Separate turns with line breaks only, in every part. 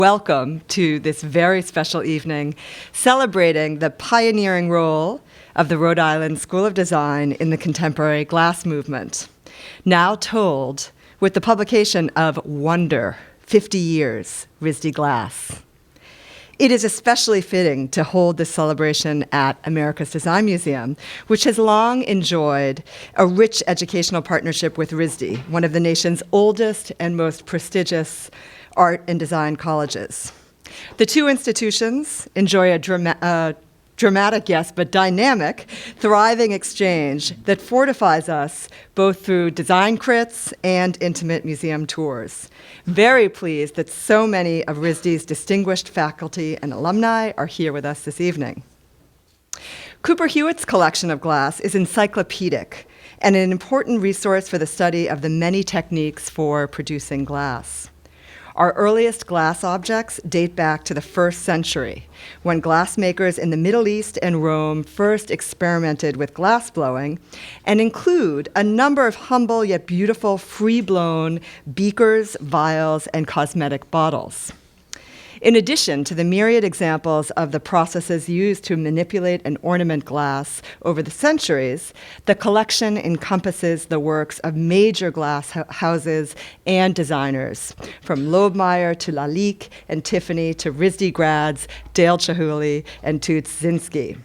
Welcome to this very special evening celebrating the pioneering role of the Rhode Island School of Design in the contemporary glass movement. Now told with the publication of Wonder, 50 Years, RISD Glass. It is especially fitting to hold this celebration at America's Design Museum, which has long enjoyed a rich educational partnership with RISD, one of the nation's oldest and most prestigious art and design colleges. The two institutions enjoy a dramatic, yes, but dynamic, thriving exchange that fortifies us both through design crits and intimate museum tours. Very pleased that so many of RISD's distinguished faculty and alumni are here with us this evening. Cooper Hewitt's collection of glass is encyclopedic and an important resource for the study of the many techniques for producing glass. Our earliest glass objects date back to the 1st century, when glassmakers in the Middle East and Rome first experimented with glass blowing, and include a number of humble yet beautiful free-blown beakers, vials, and cosmetic bottles. In addition to the myriad examples of the processes used to manipulate and ornament glass over the centuries, the collection encompasses the works of major glass houses and designers, from Lobmeyer to Lalique and Tiffany to RISD grads, Dale Chihuly and Toots Zinsky.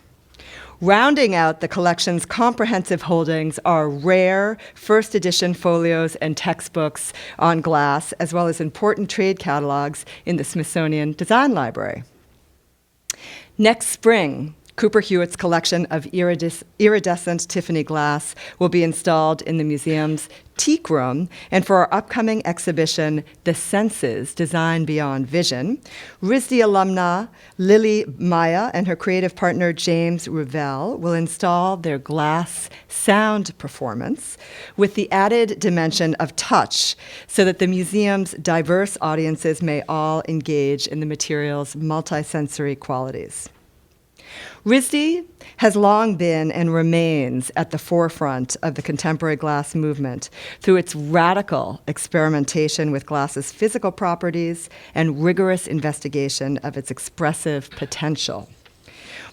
Rounding out the collection's comprehensive holdings are rare first edition folios and textbooks on glass, as well as important trade catalogs in the Smithsonian Design Library. Next spring, Cooper Hewitt's collection of iridescent Tiffany glass will be installed in the museum's teak room, and for our upcoming exhibition, The Senses, Design Beyond Vision, RISD alumna Lily Maya and her creative partner James Revell will install their glass sound performance with the added dimension of touch so that the museum's diverse audiences may all engage in the material's multisensory qualities. RISD has long been and remains at the forefront of the contemporary glass movement through its radical experimentation with glass's physical properties and rigorous investigation of its expressive potential.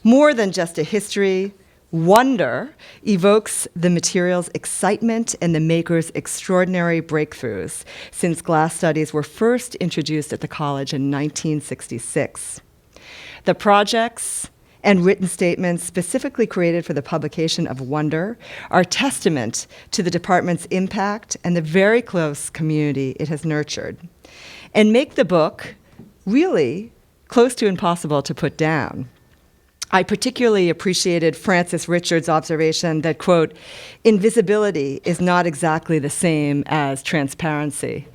More than just a history, Wonder evokes the material's excitement and the maker's extraordinary breakthroughs since glass studies were first introduced at the college in 1966. The projects and written statements specifically created for the publication of Wonder are testament to the department's impact and the very close community it has nurtured, and make the book really close to impossible to put down. I particularly appreciated Francis Richards' observation that, quote, invisibility is not exactly the same as transparency.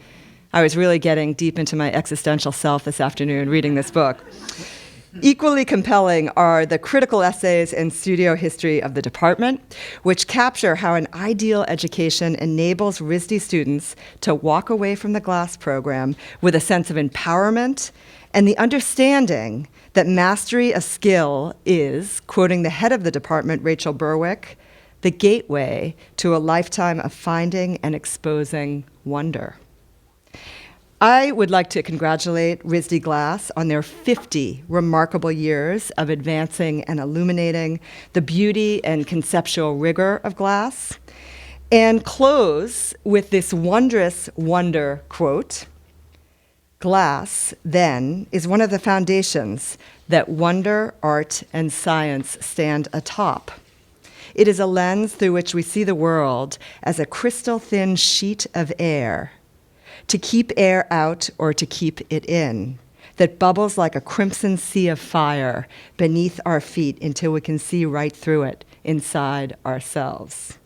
I was really getting deep into my existential self this afternoon reading this book. Equally compelling are the critical essays and studio history of the department, which capture how an ideal education enables RISD students to walk away from the glass program with a sense of empowerment and the understanding that mastery of skill is, quoting the head of the department, Rachel Berwick, the gateway to a lifetime of finding and exposing wonder. I would like to congratulate RISD Glass on their 50 remarkable years of advancing and illuminating the beauty and conceptual rigor of glass, and close with this wondrous wonder quote, glass, then, is one of the foundations that wonder, art, and science stand atop. It is a lens through which we see the world as a crystal-thin sheet of air, to keep air out or to keep it in, that bubbles like a crimson sea of fire beneath our feet until we can see right through it inside ourselves.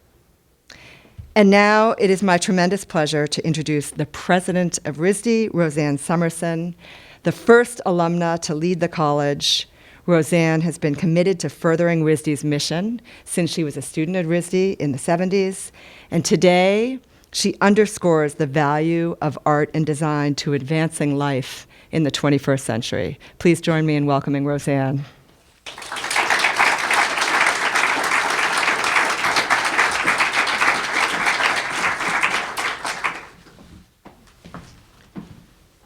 And now it is my tremendous pleasure to introduce the president of RISD, Roseanne Summerson, the first alumna to lead the college. Roseanne has been committed to furthering RISD's mission since she was a student at RISD in the 70s, and today, she underscores the value of art and design to advancing life in the 21st century. Please join me in welcoming Roseanne.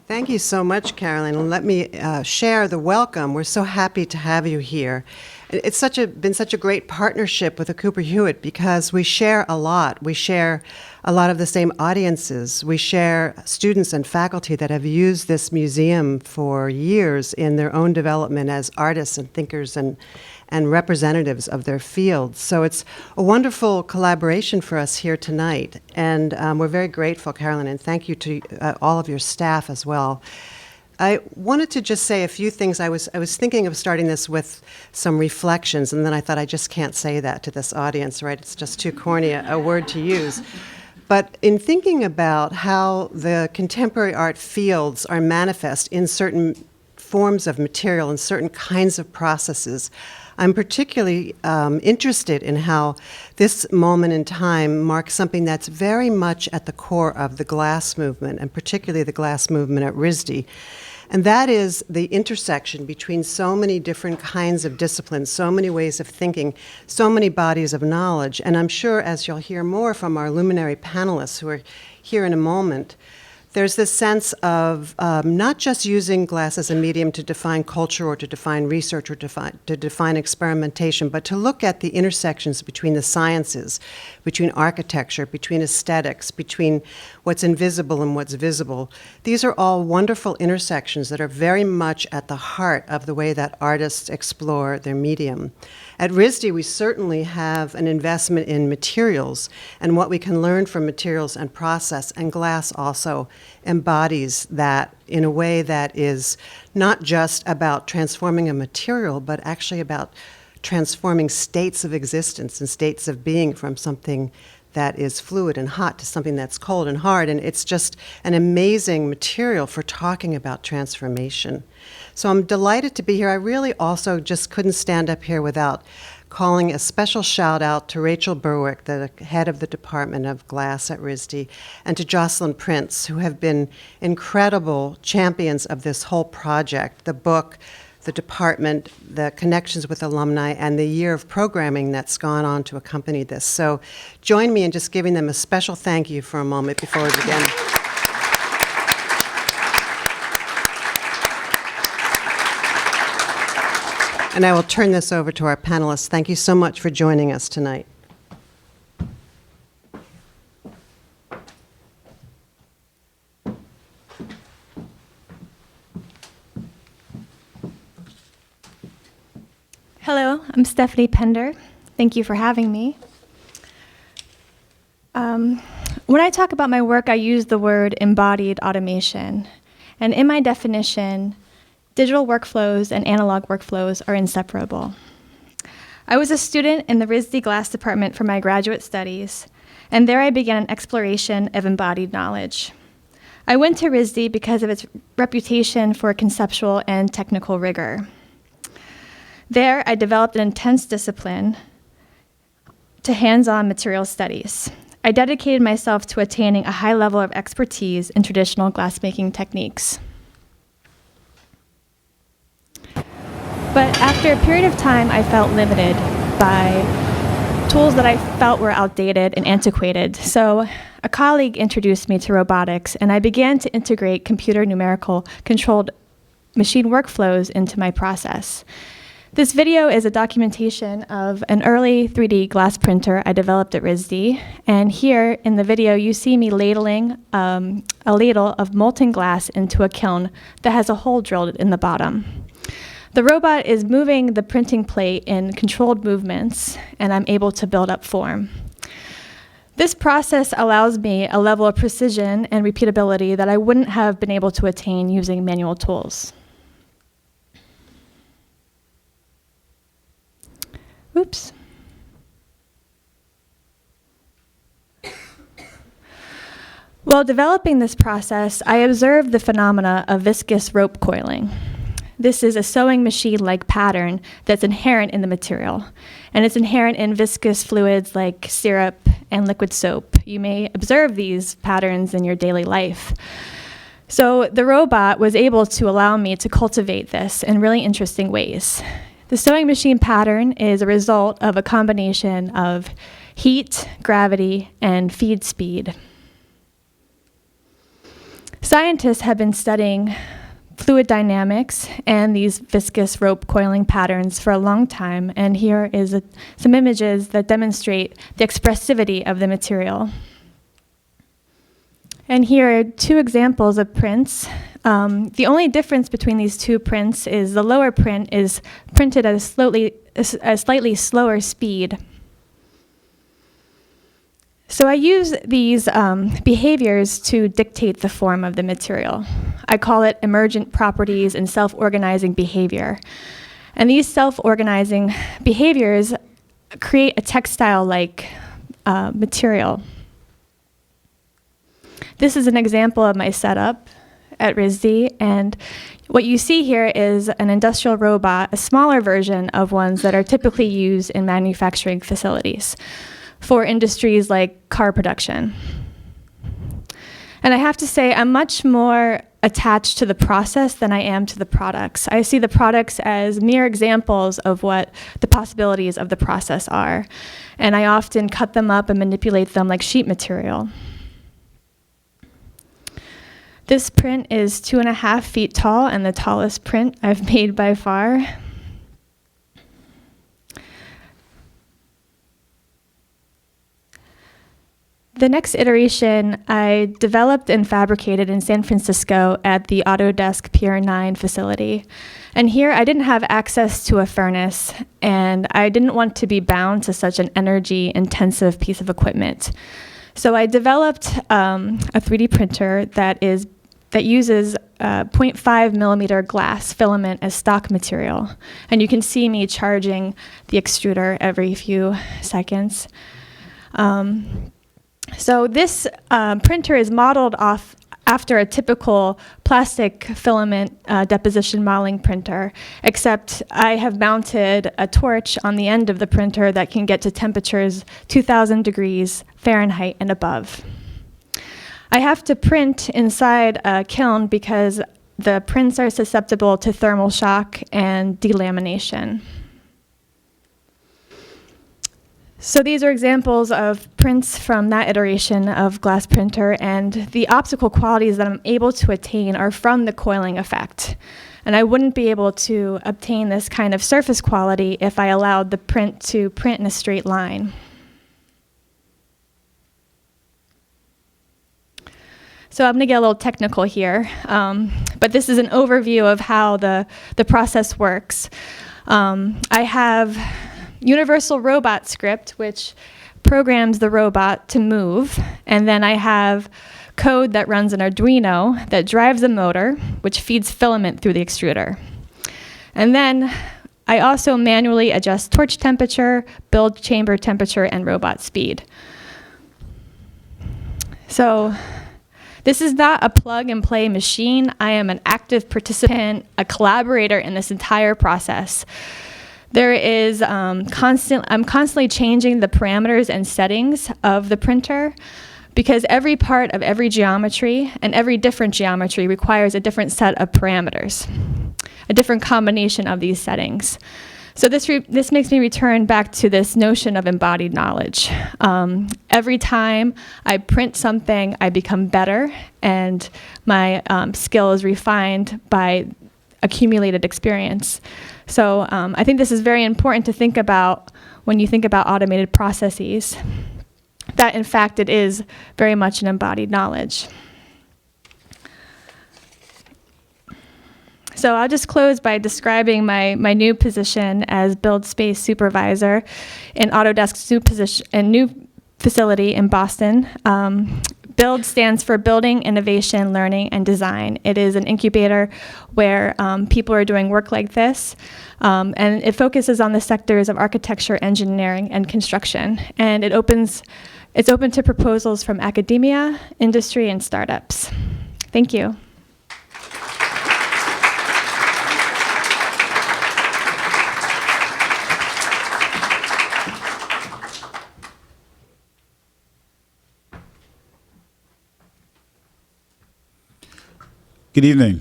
Thank Thank you so much, Carolyn. And let me share the welcome. We're so happy to have you here. It's been such a great partnership with the Cooper Hewitt because we share a lot. We share a lot of the same audiences. We share students and faculty that have used this museum for years in their own development as artists and thinkers and representatives of their fields. So it's a wonderful collaboration for us here tonight. And we're very grateful, Carolyn, and thank you to all of your staff as well. I wanted to just say a few things. I was thinking of starting this with some reflections, and then I thought I just can't say that to this audience, right? It's just too corny a word to use. But in thinking about how the contemporary art fields are manifest in certain forms of material and certain kinds of processes, I'm particularly interested in how this moment in time marks something that's very much at the core of the glass movement, and particularly the glass movement at RISD. And that is the intersection between so many different kinds of disciplines, so many ways of thinking, so many bodies of knowledge. And I'm sure, as you'll hear more from our luminary panelists who are here in a moment, there's this sense of not just using glass as a medium to define culture or to define research or to define experimentation, but to look at the intersections between the sciences, between architecture, between aesthetics, between what's invisible and what's visible. These are all wonderful intersections that are very much at the heart of the way that artists explore their medium. At RISD, we certainly have an investment in materials and what we can learn from materials and process, and glass also embodies that in a way that is not just about transforming a material, but actually about transforming states of existence and states of being from something that is fluid and hot to something that's cold and hard. And it's just an amazing material for talking about transformation. So I'm delighted to be here. I really also just couldn't stand up here without calling a special shout out to Rachel Berwick, the head of the Department of Glass at RISD, and to Jocelyn Prince, who have been incredible champions of this whole project, the book, the department, the connections with alumni, and the year of programming that's gone on to accompany this. So join me in just giving them a special thank you for a moment before we begin. And I will turn this over to our panelists. Thank you so much for joining us tonight.
Hello, I'm Stefanie Pender. Thank you for having me. When I talk about my work, I use the word embodied automation. And in my definition, digital workflows and analog workflows are inseparable. I was a student in the RISD Glass Department for my graduate studies, and there I began an exploration of embodied knowledge. I went to RISD because of its reputation for conceptual and technical rigor. There, I developed an intense discipline to hands-on material studies. I dedicated myself to attaining a high level of expertise in traditional glassmaking techniques. But after a period of time, I felt limited by tools that I felt were outdated and antiquated. So a colleague introduced me to robotics, and I began to integrate computer numerical controlled machine workflows into my process. This video is a documentation of an early 3D glass printer I developed at RISD. And here in the video, you see me ladling a ladle of molten glass into a kiln that has a hole drilled in the bottom. The robot is moving the printing plate in controlled movements, and I'm able to build up form. This process allows me a level of precision and repeatability that I wouldn't have been able to attain using manual tools. Oops. While developing this process, I observed the phenomena of viscous rope coiling. This is a sewing machine-like pattern that's inherent in the material, and it's inherent in viscous fluids like syrup and liquid soap. You may observe these patterns in your daily life. So the robot was able to allow me to cultivate this in really interesting ways. The sewing machine pattern is a result of a combination of heat, gravity, and feed speed. Scientists have been studying fluid dynamics and these viscous rope coiling patterns for a long time, and here is some images that demonstrate the expressivity of the material. And here are two examples of prints. The only difference between these two prints is the lower print is printed at a slightly slower speed. So I use these behaviors to dictate the form of the material. I call it emergent properties and self-organizing behavior. And these self-organizing behaviors create a textile-like material. This is an example of my setup at RISD, and what you see here is an industrial robot, a smaller version of ones that are typically used in manufacturing facilities for industries like car production. And I have to say, I'm much more attached to the process than I am to the products. I see the products as mere examples of what the possibilities of the process are, and I often cut them up and manipulate them like sheet material. This print is 2.5 feet tall and the tallest print I've made by far. The next iteration I developed and fabricated in San Francisco at the Autodesk Pier 9 facility. And here I didn't have access to a furnace, and I didn't want to be bound to such an energy-intensive piece of equipment. So I developed a 3D printer that uses 0.5 millimeter glass filament as stock material. And you can see me charging the extruder every few seconds. So this printer is modeled after a typical plastic filament deposition modeling printer, except I have mounted a torch on the end of the printer that can get to temperatures 2,000 degrees Fahrenheit and above. I have to print inside a kiln because the prints are susceptible to thermal shock and delamination. So these are examples of prints from that iteration of glass printer, and the optical qualities that I'm able to attain are from the coiling effect. And I wouldn't be able to obtain this kind of surface quality if I allowed the print to print in a straight line. So I'm gonna get a little technical here, but this is an overview of how the process works. I have Universal Robot Script, which programs the robot to move, and then I have code that runs an Arduino that drives a motor, which feeds filament through the extruder. And then I also manually adjust torch temperature, build chamber temperature, and robot speed. So this is not a plug-and-play machine. I am an active participant, a collaborator in this entire process. There is I'm constantly changing the parameters and settings of the printer because every part of every geometry and every different geometry requires a different set of parameters, a different combination of these settings. So this makes me return back to this notion of embodied knowledge. Every time I print something, I become better, and my skill is refined by accumulated experience. So I think this is very important to think about when you think about automated processes, that in fact it is very much an embodied knowledge. So I'll just close by describing my new position as Build Space Supervisor in Autodesk's new facility in Boston. Build stands for Building, Innovation, Learning, and Design. It is an incubator where people are doing work like this, and it focuses on the sectors of architecture, engineering, and construction. And it's open to proposals from academia, industry, and startups. Thank you.
Good evening.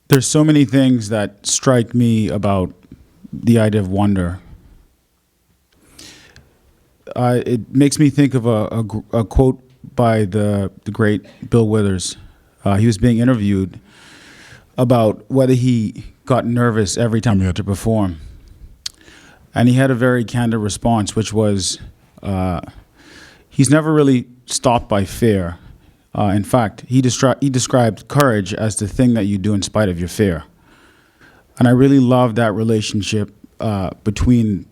There's so many things that strike me about the idea of wonder. it makes me think of a quote by the great Bill Withers. He was being interviewed about whether he got nervous every time he had to perform. And he had a very candid response, which was, he's never really stopped by fear. In fact, he described courage as the thing that you do in spite of your fear. And I really love that relationship between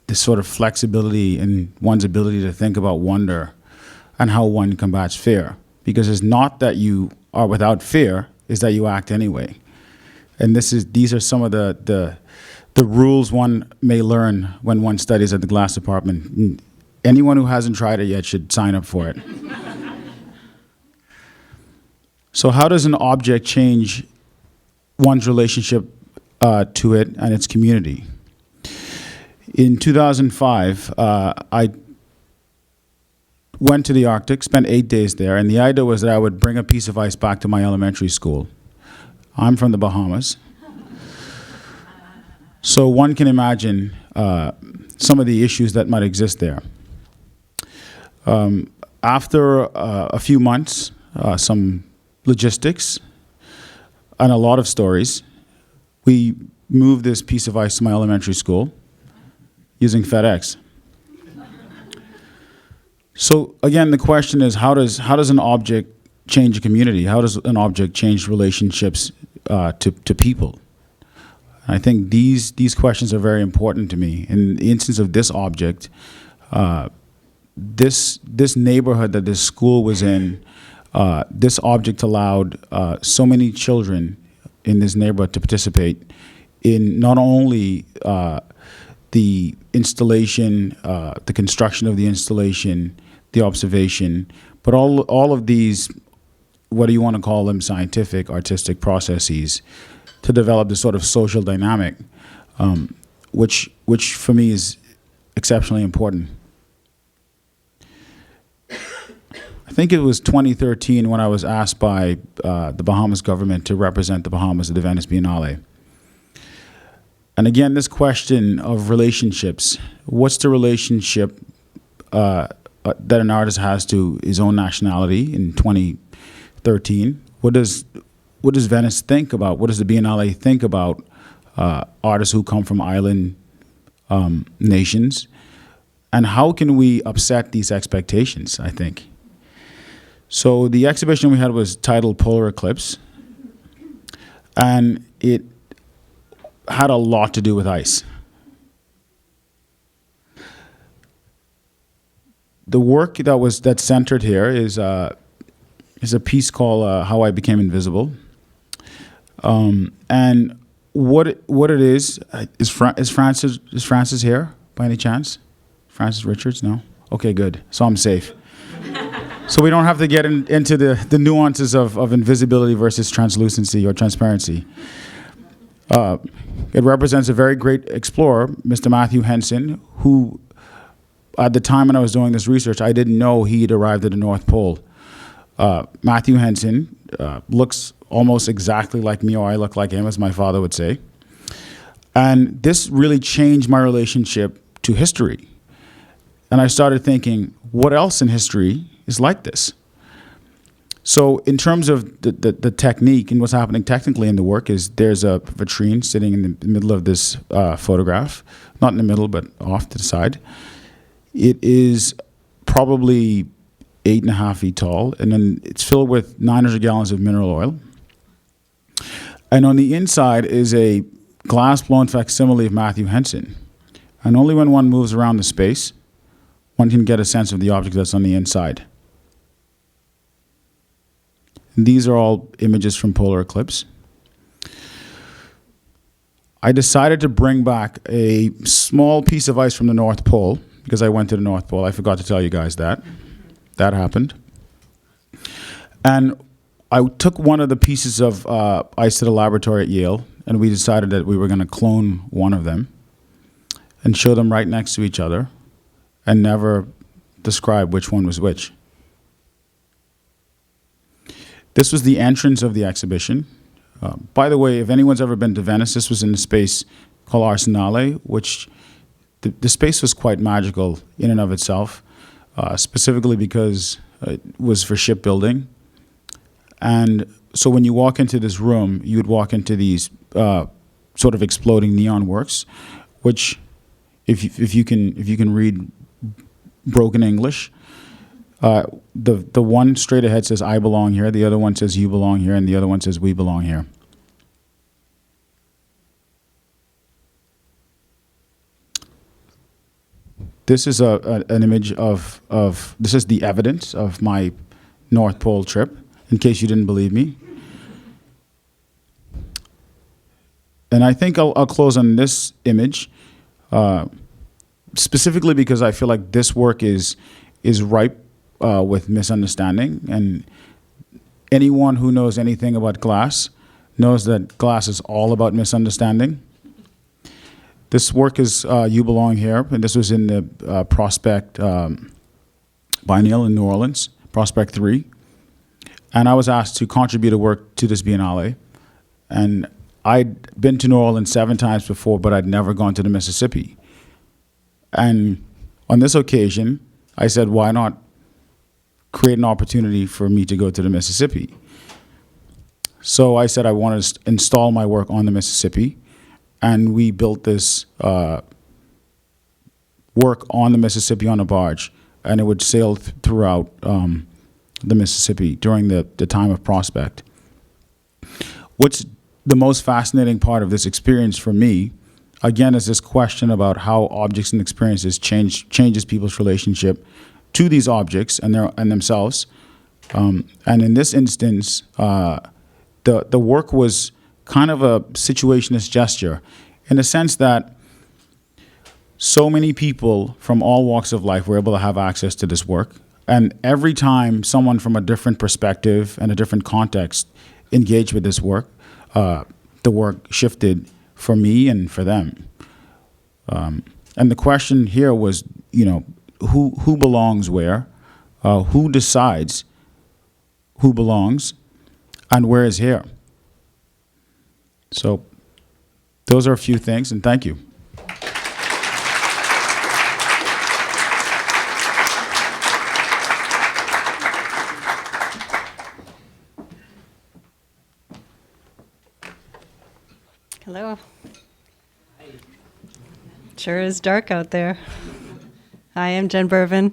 this sort of flexibility in one's ability to think about wonder and how one combats fear. Because it's not that you are without fear, it's that you act anyway. And these are some of the rules one may learn when one studies at the glass department. Anyone who hasn't tried it yet should sign up for it. So how does an object change one's relationship to it and its community? In 2005, I went to the Arctic, spent 8 days there, and the idea was that I would bring a piece of ice back to my elementary school. I'm from the Bahamas. So one can imagine some of the issues that might exist there. After a few months, some logistics, and a lot of stories, we moved this piece of ice to my elementary school using FedEx. So again, the question is, how does an object change a community? How does an object change relationships to people? And I think these questions are very important to me. In the instance of this object, this neighborhood that this school was in, this object allowed so many children in this neighborhood to participate in not only the installation, the construction of the installation, the observation, but all of these, what do you want to call them, scientific, artistic processes to develop this sort of social dynamic, which for me is exceptionally important. I think it was 2013 when I was asked by the Bahamas government to represent the Bahamas at the Venice Biennale. And again, this question of relationships, what's the relationship that an artist has to his own nationality in 2013? What does Venice think about? What does the Biennale think about artists who come from island nations? And how can we upset these expectations, I think? So the exhibition we had was titled Polar Eclipse, and it had a lot to do with ice. The work that's centered here is a piece called How I Became Invisible. And what it is Francis here by any chance? Francis Richards? No? Okay, good. So I'm safe. So we don't have to get into the nuances of invisibility versus translucency or transparency. It represents a very great explorer, Mr. Matthew Henson, who, at the time when I was doing this research, I didn't know he had arrived at the North Pole. Matthew Henson looks almost exactly like me, or I look like him, as my father would say. And this really changed my relationship to history. And I started thinking, what else in history is like this? So in terms of the technique and what's happening technically in the work is there's a vitrine sitting in the middle of this photograph, not in the middle, but off to the side. It is probably 8.5 feet tall, and then it's filled with 900 gallons of mineral oil. And on the inside is a glass-blown facsimile of Matthew Henson. And only when one moves around the space, one can get a sense of the object that's on the inside. And these are all images from Polar Eclipse. I decided to bring back a small piece of ice from the North Pole, because I went to the North Pole. I forgot to tell you guys that. That happened. And I took one of the pieces of ice to the laboratory at Yale, and we decided that we were going to clone one of them and show them right next to each other and never describe which one was which. This was the entrance of the exhibition. By the way, if anyone's ever been to Venice, this was in a space called Arsenale, which the space was quite magical in and of itself. specifically because it was for shipbuilding. And so when you walk into this room, you would walk into these sort of exploding neon works, which, if you can read broken English, the one straight ahead says "I belong here," the other one says "You belong here," and the other one says "We belong here." This is an image of this is the evidence of my North Pole trip, in case you didn't believe me. And I think I'll close on this image, specifically because I feel like this work is ripe with misunderstanding. And anyone who knows anything about glass knows that glass is all about misunderstanding. This work is "You Belong Here," and this was in the Prospect Biennial in New Orleans, Prospect 3. And I was asked to contribute a work to this Biennale. And I'd been to New Orleans 7 times before, but I'd never gone to the Mississippi. And on this occasion, I said, why not create an opportunity for me to go to the Mississippi? So I said I wanted to install my work on the Mississippi, and we built this work on the Mississippi on a barge, and it would sail throughout the Mississippi during the time of Prospect. What's the most fascinating part of this experience for me, again, is this question about how objects and experiences changes people's relationship to these objects and themselves. And in this instance, the work was kind of a situationist gesture, in the sense that so many people from all walks of life were able to have access to this work. And every time someone from a different perspective and a different context engaged with this work, the work shifted for me and for them. And the question here was, who belongs where? Who decides who belongs? And where is here? So those are a few things, and thank you.
Hello. Sure is dark out there. Hi, I'm Jen Bervin.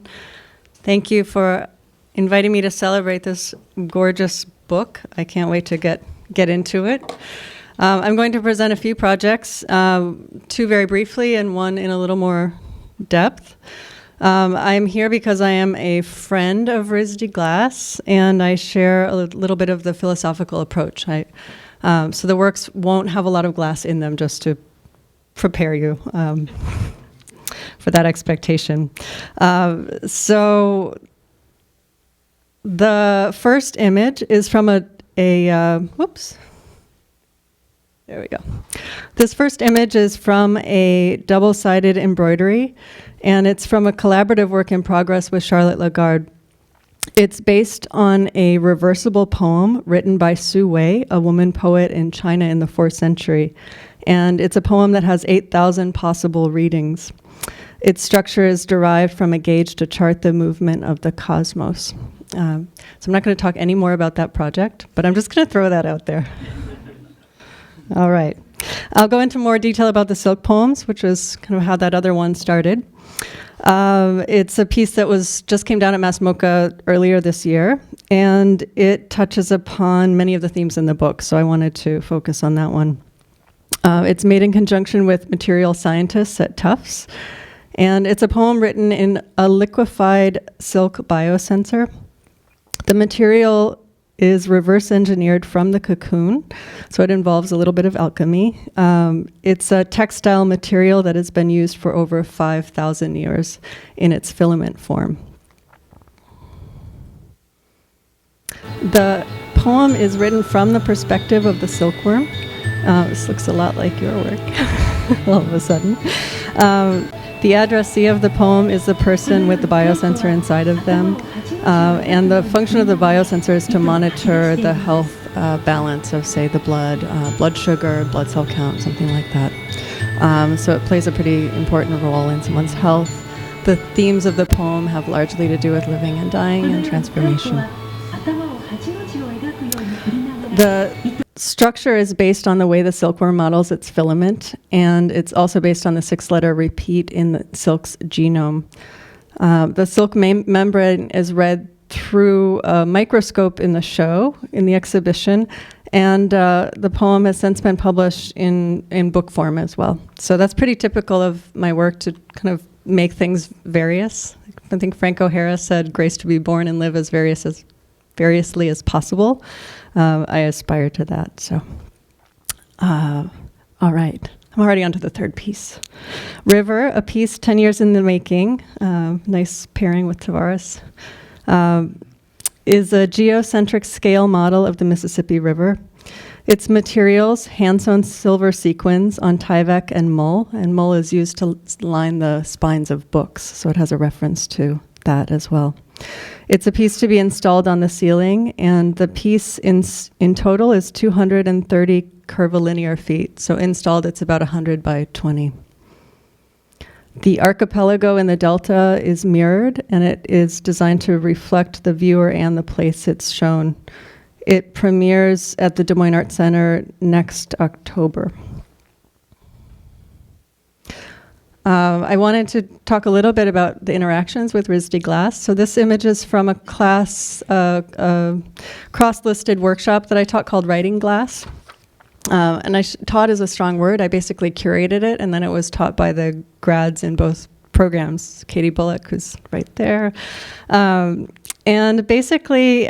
Thank you for inviting me to celebrate this gorgeous book. I can't wait to get into it. I'm going to present a few projects, 2 very briefly and 1 in a little more depth. I'm here because I am a friend of RISD Glass, and I share a little bit of the philosophical approach. So the works won't have a lot of glass in them, just to prepare you for that expectation. So the first image is from whoops. There we go. This first image is from a double-sided embroidery, and it's from a collaborative work in progress with Charlotte Lagarde. It's based on a reversible poem written by Su Wei, a woman poet in China in the 4th century. And it's a poem that has 8,000 possible readings. Its structure is derived from a gauge to chart the movement of the cosmos. So I'm not going to talk any more about that project, but I'm just going to throw that out there. All right. I'll go into more detail about the silk poems, which is kind of how that other one started. It's a piece that just came down at Mass MoCA earlier this year, and it touches upon many of the themes in the book, so I wanted to focus on that one. It's made in conjunction with material scientists at Tufts, and it's a poem written in a liquefied silk biosensor. The material is reverse engineered from the cocoon, so it involves a little bit of alchemy. It's a textile material that has been used for over 5,000 years in its filament form. The poem is written from the perspective of the silkworm. This looks a lot like your work, all of a sudden. The addressee of the poem is the person with the biosensor inside of them. And the function of the biosensor is to monitor the health balance of, say, the blood sugar, blood cell count, something like that. So it plays a pretty important role in someone's health. the themes of the poem have largely to do with living and dying and transformation. The structure is based on the way the silkworm models its filament, and it's also based on the 6-letter repeat in the silk's genome. The silk membrane is read through a microscope in the show, in the exhibition, and the poem has since been published in book form as well. So that's pretty typical of my work, to kind of make things various. I think Frank O'Hara said, "Grace to be born and live as variously as possible." I aspire to that. So, all right. I'm already on to the third piece. River, a piece 10 years in the making. Nice pairing with Tavares. Is a geocentric scale model of the Mississippi River. Its materials, hand-sewn silver sequins on Tyvek and mull is used to line the spines of books, so it has a reference to that as well. It's a piece to be installed on the ceiling, and the piece in total is 230 curvilinear feet, so installed it's about 100 by 20. The archipelago in the delta is mirrored, and it is designed to reflect the viewer and the place it's shown. It premieres at the Des Moines Art Center next October. I wanted to talk a little bit about the interactions with RISD glass. So this image is from a class, cross-listed workshop that I taught called Writing Glass. And taught is a strong word. I basically curated it, and then it was taught by the grads in both programs. Katie Bullock, who's right there. And basically,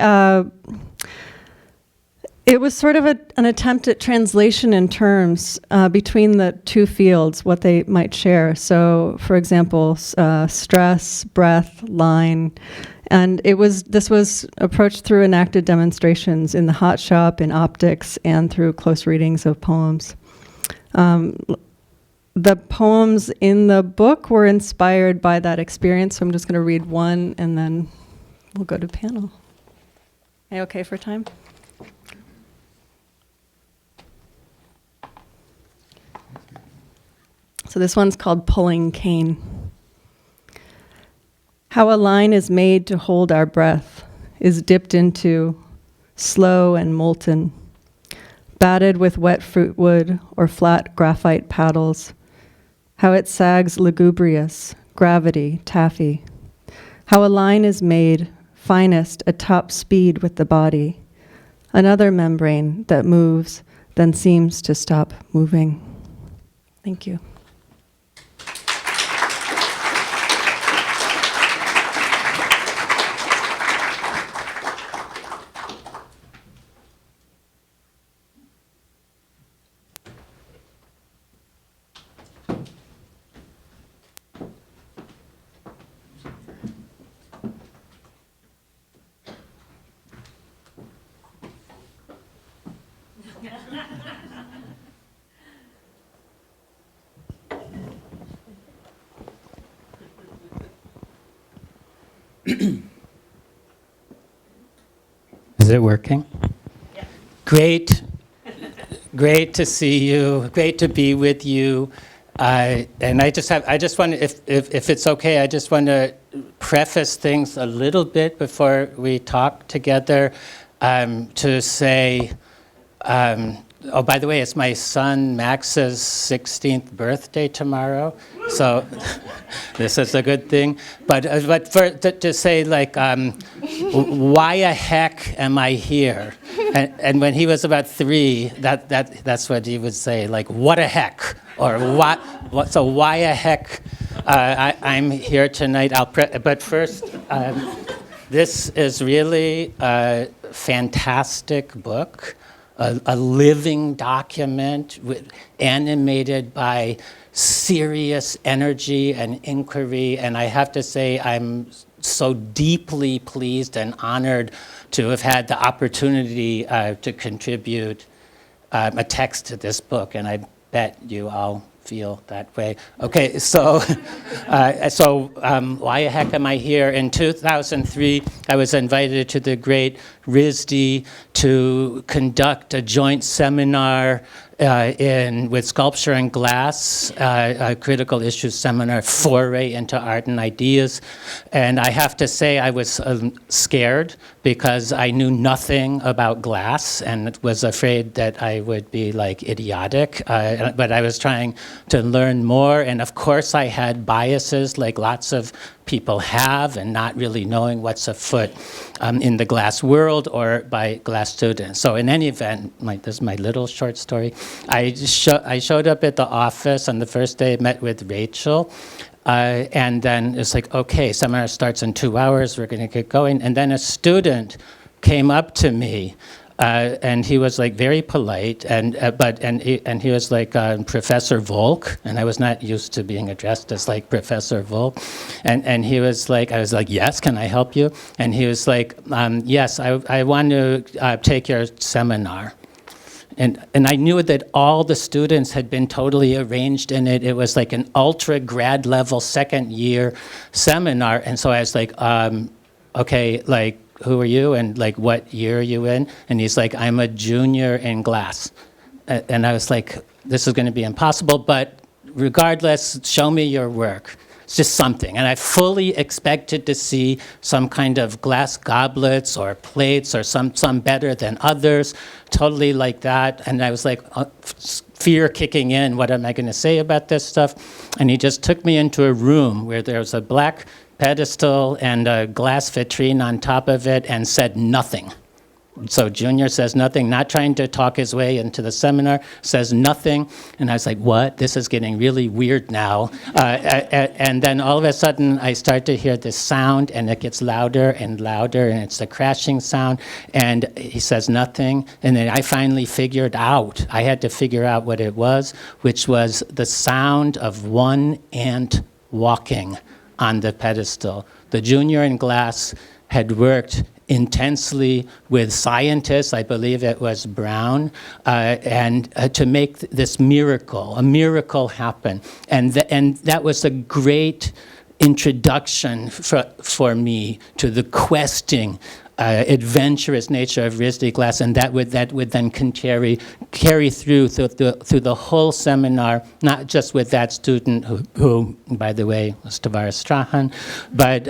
it was sort of an attempt at translation in terms between the two fields, what they might share. So, for example, stress, breath, line. And this was approached through enacted demonstrations in the hot shop, in optics, and through close readings of poems. The poems in the book were inspired by that experience, so I'm just going to read one, and then we'll go to panel. Are you okay for time? So this one's called Pulling Cane. How a line is made to hold our breath is dipped into, slow and molten, batted with wet fruit wood or flat graphite paddles. How it sags lugubrious, gravity, taffy. How a line is made, finest at top speed with the body. Another membrane that moves, then seems to stop moving. Thank you.
Is it working? Yeah. Great to see you. Great to be with you. And I just want to, if it's okay, I just want to preface things a little bit before we talk together. To say, oh, by the way, it's my son Max's 16th birthday tomorrow, so this is a good thing. But to say, like, why a heck am I here? And when he was about 3, that's what he would say, like, what a heck, or what? So why a heck? I'm here tonight. But first, this is really a fantastic book. A living document animated by serious energy and inquiry. And I have to say, I'm so deeply pleased and honored to have had the opportunity to contribute a text to this book. And I bet you all feel that way. Okay, so why the heck am I here? In 2003, I was invited to the great RISD to conduct a joint seminar with sculpture and glass, a critical issues seminar, foray into art and ideas. And I have to say I was scared because I knew nothing about glass and was afraid that I would be like idiotic. But I was trying to learn more. And of course I had biases like lots of people have, and not really knowing what's afoot in the glass world or by glass students. So in any event, this is my little short story. I showed up at the office on the first day, met with Rachel, and then it's like, okay, seminar starts in 2 hours, we're gonna get going. And then a student came up to me, and he was like very polite, and he was like Professor Volk, and I was not used to being addressed as like Professor Volk, and he was like, I was like, yes, can I help you? And he was like, yes, I want to take your seminar. And I knew that all the students had been totally arranged in it. It was like an ultra grad level second year seminar, and so I was like, okay, like, who are you, and like what year are you in? And he's like, I'm a junior in glass. And I was like, this is going to be impossible, but regardless, show me your work. It's just something. And I fully expected to see some kind of glass goblets or plates or some better than others, totally like that. And I was like, fear kicking in, what am I going to say about this stuff? And he just took me into a room where there was a black pedestal and a glass vitrine on top of it, and said nothing. So Junior says nothing, not trying to talk his way into the seminar, says nothing. And I was like, what? This is getting really weird now. And then all of a sudden, I start to hear this sound, and it gets louder and louder, and it's a crashing sound. And he says nothing. And then I finally figured out, I had to figure out what it was, which was the sound of one ant walking on the pedestal. The junior in glass had worked intensely with scientists, I believe it was Brown, and to make this miracle, a miracle happen. And that was a great introduction for me to the questing, adventurous nature of RISD glass, and that would then carry through the whole seminar, not just with that student who by the way was Tavares Strachan, but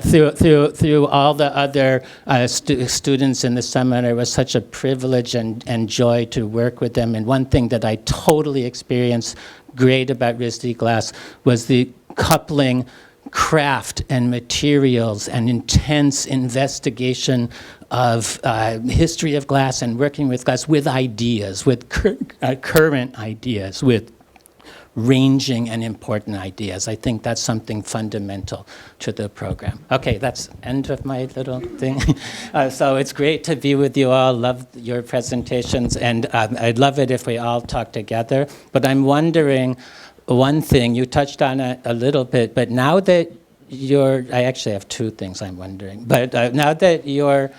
through all the other students in the seminar. It was such a privilege and joy to work with them. And one thing that I totally experienced great about RISD glass was the coupling craft and materials and intense investigation of history of glass and working with glass with ideas, with current ideas, with ranging and important ideas. I think that's something fundamental to the program. Okay, that's end of my little thing. So it's great to be with you all. Love your presentations, and I'd love it if we all talk together. But I'm wondering, one thing, you touched on it a little bit, but now that I actually have two things I'm wondering, but now that you're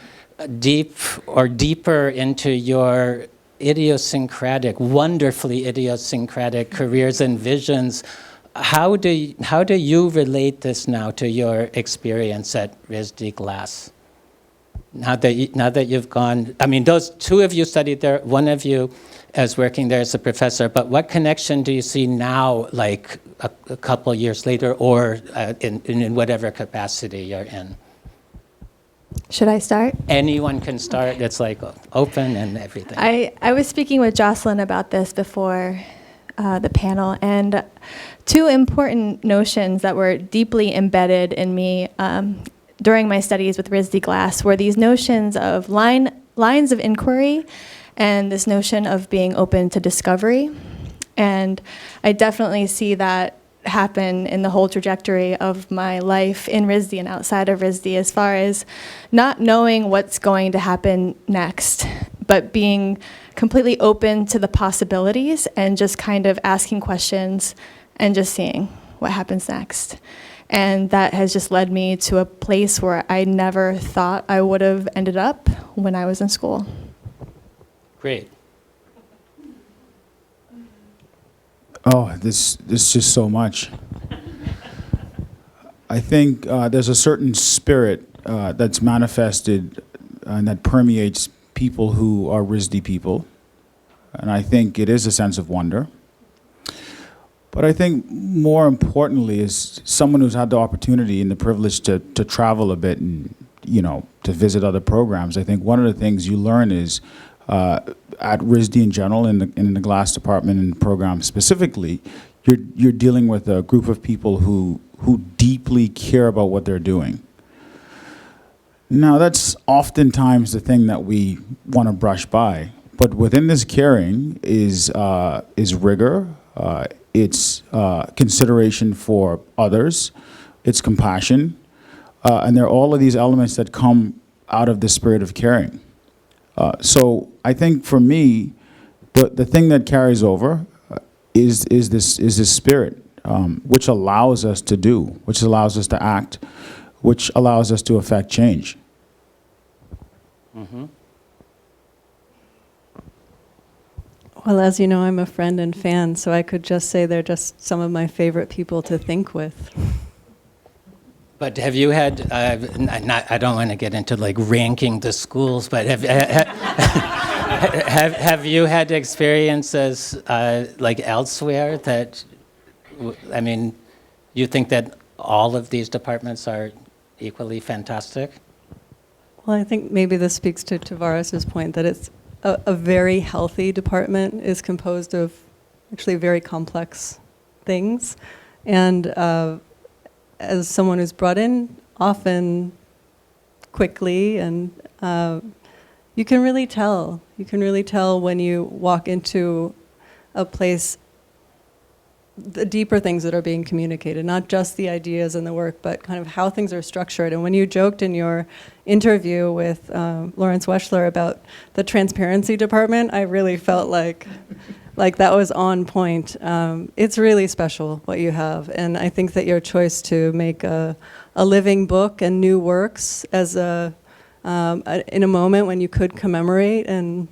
deeper into your wonderfully idiosyncratic careers and visions, how do you relate this now to your experience at RISD Glass? Now that you've gone, I mean, those two of you studied there, one of you as working there as a professor, but what connection do you see now, like a couple years later, or in whatever capacity you're in?
Should I start?
Anyone can start. It's like open and everything.
I was speaking with Jocelyn about this before the panel, and two important notions that were deeply embedded in me during my studies with RISD Glass were these notions of lines of inquiry and this notion of being open to discovery. And I definitely see that happen in the whole trajectory of my life in RISD and outside of RISD, as far as not knowing what's going to happen next, but being completely open to the possibilities and just kind of asking questions and just seeing what happens next. And that has just led me to a place where I never thought I would have ended up when I was in school.
Great.
Oh, this is just so much. I think there's a certain spirit that's manifested and that permeates people who are RISD people. And I think it is a sense of wonder. But I think more importantly is someone who's had the opportunity and the privilege to travel a bit and, to visit other programs. I think one of the things you learn is at RISD in general, in the glass department and program specifically, you're dealing with a group of people who deeply care about what they're doing. Now, that's oftentimes the thing that we want to brush by. But within this caring is rigor, it's consideration for others, it's compassion, and there are all of these elements that come out of the spirit of caring. So I think for me, the thing that carries over is this spirit, which allows us to do, which allows us to act, which allows us to affect change.
Mm-hmm.
Well, as you know, I'm a friend and fan, so I could just say they're just some of my favorite people to think with.
But have you had, I don't want to get into like ranking the schools, but have you had experiences like elsewhere that, you think that all of these departments are equally fantastic?
Well, I think maybe this speaks to Tavares' point that it's a very healthy department is composed of actually very complex things. And as someone who's brought in often quickly, and you can really tell. You can really tell when you walk into a place the deeper things that are being communicated, not just the ideas and the work, but kind of how things are structured. And when you joked in your interview with Lawrence Weschler about the transparency department, I really felt like that was on point. It's really special what you have, and I think that your choice to make a living book and new works as in a moment when you could commemorate and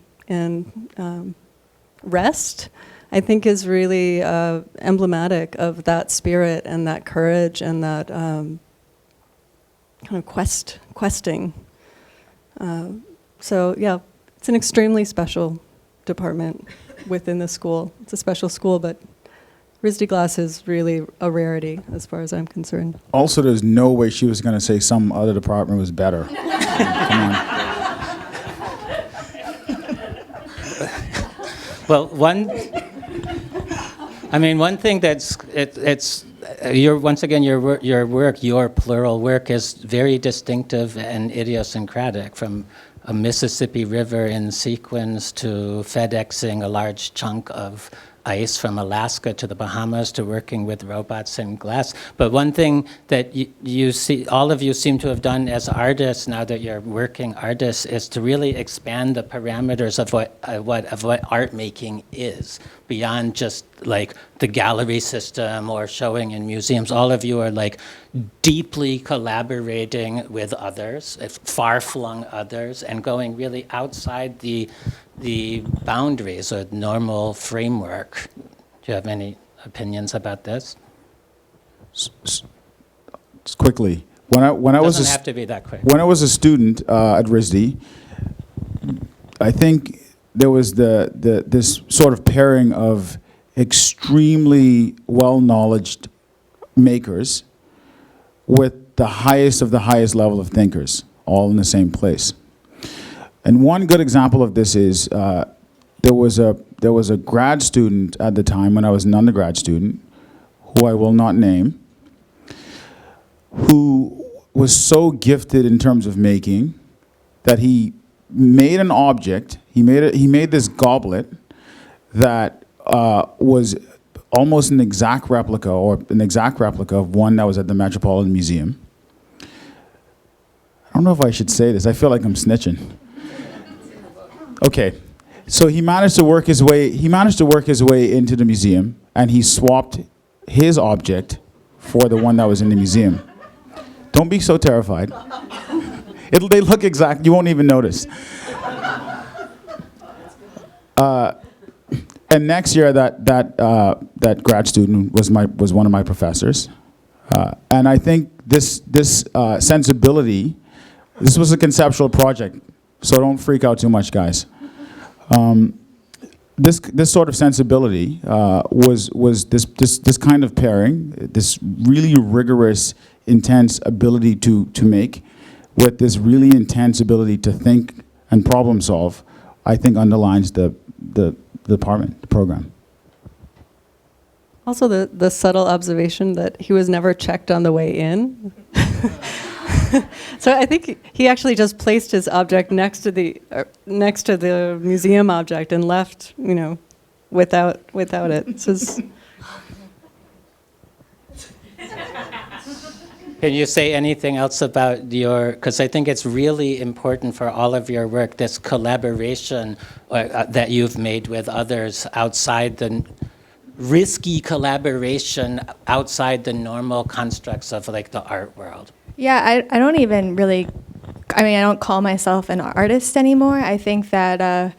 rest, I think is really emblematic of that spirit and that courage and that kind of questing. So yeah, it's an extremely special department within the school. It's a special school, but RISD Glass is really a rarity as far as I'm concerned.
Also, there's no way she was going to say some other department was better. Come on.
Well, one thing that's your plural work is very distinctive and idiosyncratic, from a Mississippi River in sequence to FedExing a large chunk of ice from Alaska to the Bahamas to working with robots and glass. But one thing that you see, all of you seem to have done as artists, now that you're working artists, is to really expand the parameters of what art making is, beyond just like the gallery system or showing in museums. All of you are like deeply collaborating with others, far-flung others, and going really outside the boundaries or normal framework. Do you have any opinions about this?
Just quickly, when I was
Doesn't have to be that quick.
When I was a student at RISD, I think there was this sort of pairing of extremely well-knowledged makers with the highest of the highest level of thinkers, all in the same place. And one good example of this is there was a grad student at the time when I was an undergrad student, who I will not name, who was so gifted in terms of making that he made an object. He made this goblet that was almost an exact replica of one that was at the Metropolitan Museum. I don't know if I should say this. I feel like I'm snitching. Okay, so he managed to work his way into the museum, and he swapped his object for the one that was in the museum. Don't be so terrified. They look exact. You won't even notice. And next year, that grad student was one of my professors, and I think this sensibility This was a conceptual project, so don't freak out too much, guys. This sort of sensibility was this kind of pairing, this really rigorous, intense ability to make, with this really intense ability to think and problem solve, I think underlines the department, the program.
Also, the subtle observation that he was never checked on the way in. So I think he actually just placed his object next to the museum object and left, without it. So
Can you say anything else about because I think it's really important for all of your work, this collaboration that you've made with others outside the risky collaboration outside the normal constructs of like the art world.
Yeah, I don't even really, I don't call myself an artist anymore. I think that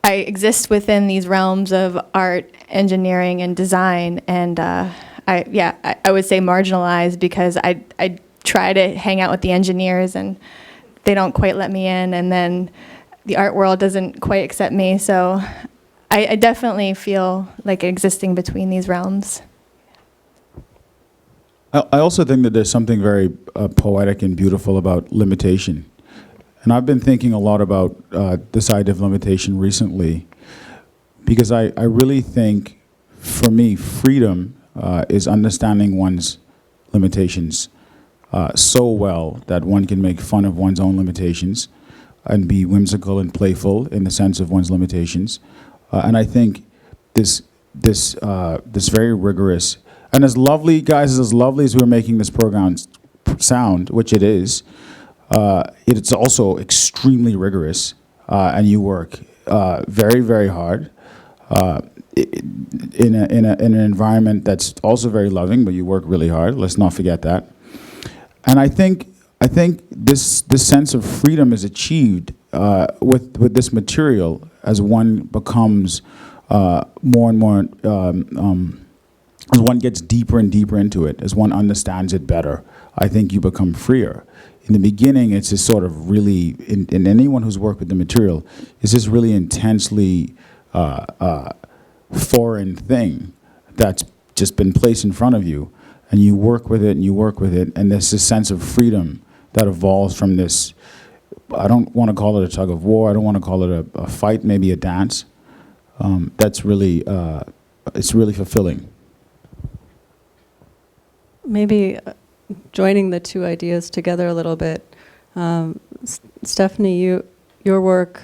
I exist within these realms of art, engineering, and design, and I would say marginalized because I try to hang out with the engineers and they don't quite let me in, and then the art world doesn't quite accept me, so I definitely feel like existing between these realms.
I also think that there's something very poetic and beautiful about limitation. And I've been thinking a lot about this idea of limitation recently, because I really think, for me, freedom is understanding one's limitations so well that one can make fun of one's own limitations and be whimsical and playful in the sense of one's limitations. And I think this very rigorous, and as lovely, guys, as lovely as we're making this program sound, which it is, it's also extremely rigorous, and you work very, very hard in an environment that's also very loving, but you work really hard. Let's not forget that. And I think this sense of freedom is achieved with this material as one becomes more and more. As one gets deeper and deeper into it, as one understands it better, I think you become freer. In the beginning, it's this sort of really, in anyone who's worked with the material, it's this really intensely foreign thing that's just been placed in front of you, and you work with it, and you work with it, and there's this sense of freedom that evolves from this. I don't want to call it a tug of war, I don't want to call it a fight, maybe a dance. That's really, it's really fulfilling.
maybe joining the two ideas together a little bit. Stefanie, your work,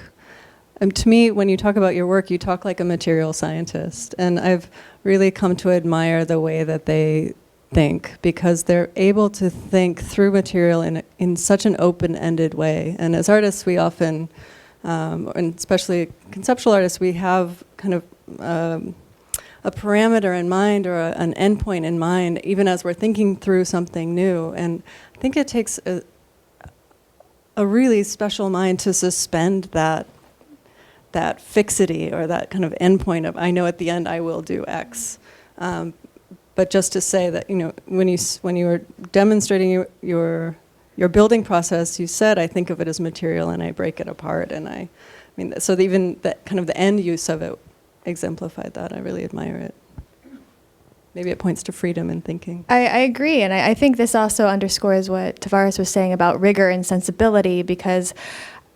to me, when you talk about your work, you talk like a material scientist. And I've really come to admire the way that they think, because they're able to think through material in such an open-ended way. And as artists, we often, and especially conceptual artists, we have kind of a parameter in mind or an endpoint in mind, even as we're thinking through something new. And I think it takes a really special mind to suspend that fixity or that kind of endpoint of, I know at the end I will do X. But just to say that, when you were demonstrating your building process, you said, I think of it as material and I break it apart. And so even that kind of the end use of it exemplified that. I really admire it. Maybe it points to freedom in thinking.
I agree, and I think this also underscores what Tavares was saying about rigor and sensibility, because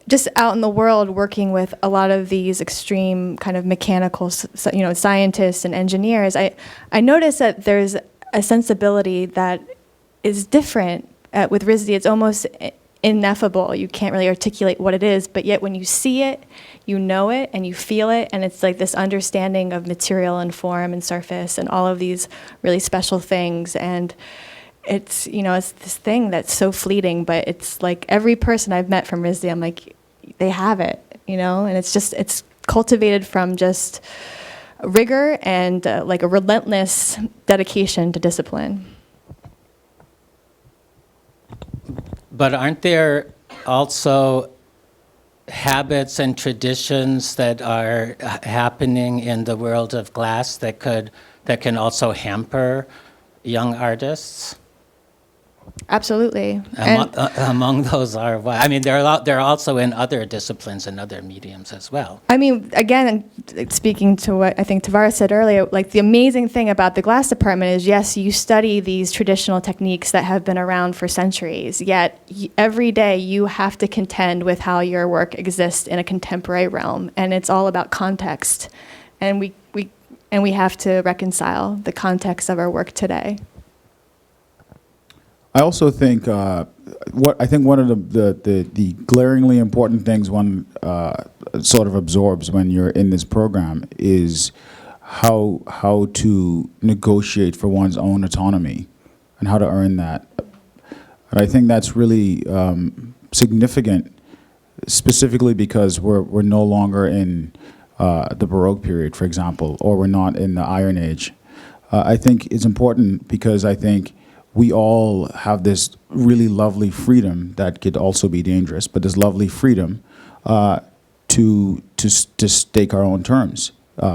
just out in the world working with a lot of these extreme kind of mechanical, scientists and engineers, I notice that there's a sensibility that is different with RISD. It's almost ineffable. You can't really articulate what it is, but yet when you see it, you know it and you feel it, and it's like this understanding of material and form and surface and all of these really special things. And it's, it's this thing that's so fleeting, but it's like every person I've met from RISD, I'm like, they have it, and it's cultivated from just rigor and like a relentless dedication to discipline.
But aren't there also habits and traditions that are happening in the world of glass that can also hamper young artists?
Absolutely.
Among those are what? I mean, they're also in other disciplines and other mediums as well.
I mean, again, speaking to what I think Tavares said earlier, like the amazing thing about the glass department is, yes, you study these traditional techniques that have been around for centuries, yet every day you have to contend with how your work exists in a contemporary realm, and it's all about context. And we have to reconcile the context of our work today.
I also think one of the glaringly important things one sort of absorbs when you're in this program is how to negotiate for one's own autonomy and how to earn that. And I think that's really significant, specifically because we're no longer in the Baroque period, for example, or we're not in the Iron Age. I think it's important because I think we all have this really lovely freedom that could also be dangerous, but this lovely freedom to stake our own terms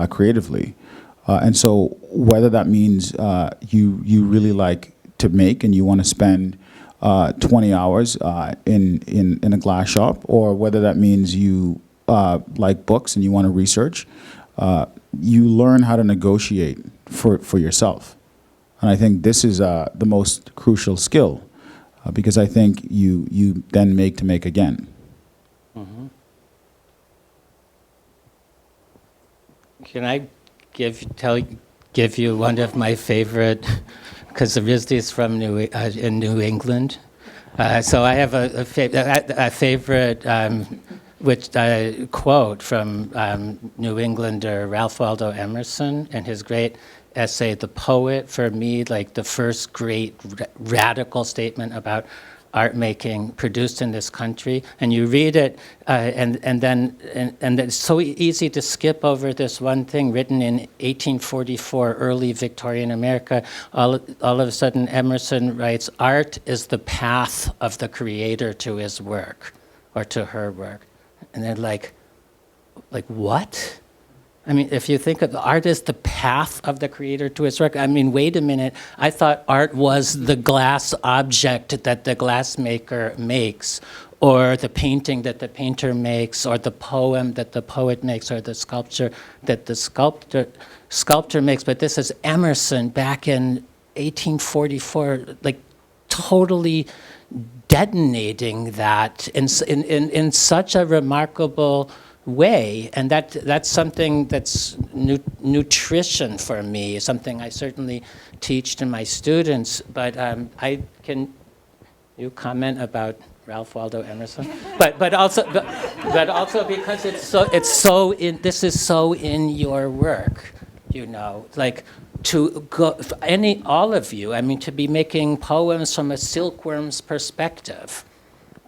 creatively. And so whether that means you really like to make and you want to spend 20 hours in a glass shop, or whether that means you like books and you want to research, you learn how to negotiate for yourself. And I think this is the most crucial skill, because I think you then make to make again.
Mm-hmm. Can I give you one of my favorite, because the RISD is from in New England, so I have a favorite quote from New Englander Ralph Waldo Emerson and his great essay, The Poet, for me, like the first great radical statement about art making produced in this country. And you read it, and then it's so easy to skip over this one thing written in 1844, early Victorian America. All of a sudden, Emerson writes, "Art is the path of the creator to his work, or to her work." And they're like what? I mean, if you think of art as the path of the creator to his work, I mean, wait a minute. I thought art was the glass object that the glassmaker makes, or the painting that the painter makes, or the poem that the poet makes, or the sculpture that the sculptor makes. But this is Emerson back in 1844, like totally detonating that in such a remarkable way, and that's something that's nutrition for me, something I certainly teach to my students. But you comment about Ralph Waldo Emerson, but also because this is so in your work, you know, like to go all of you. I mean, to be making poems from a silkworm's perspective.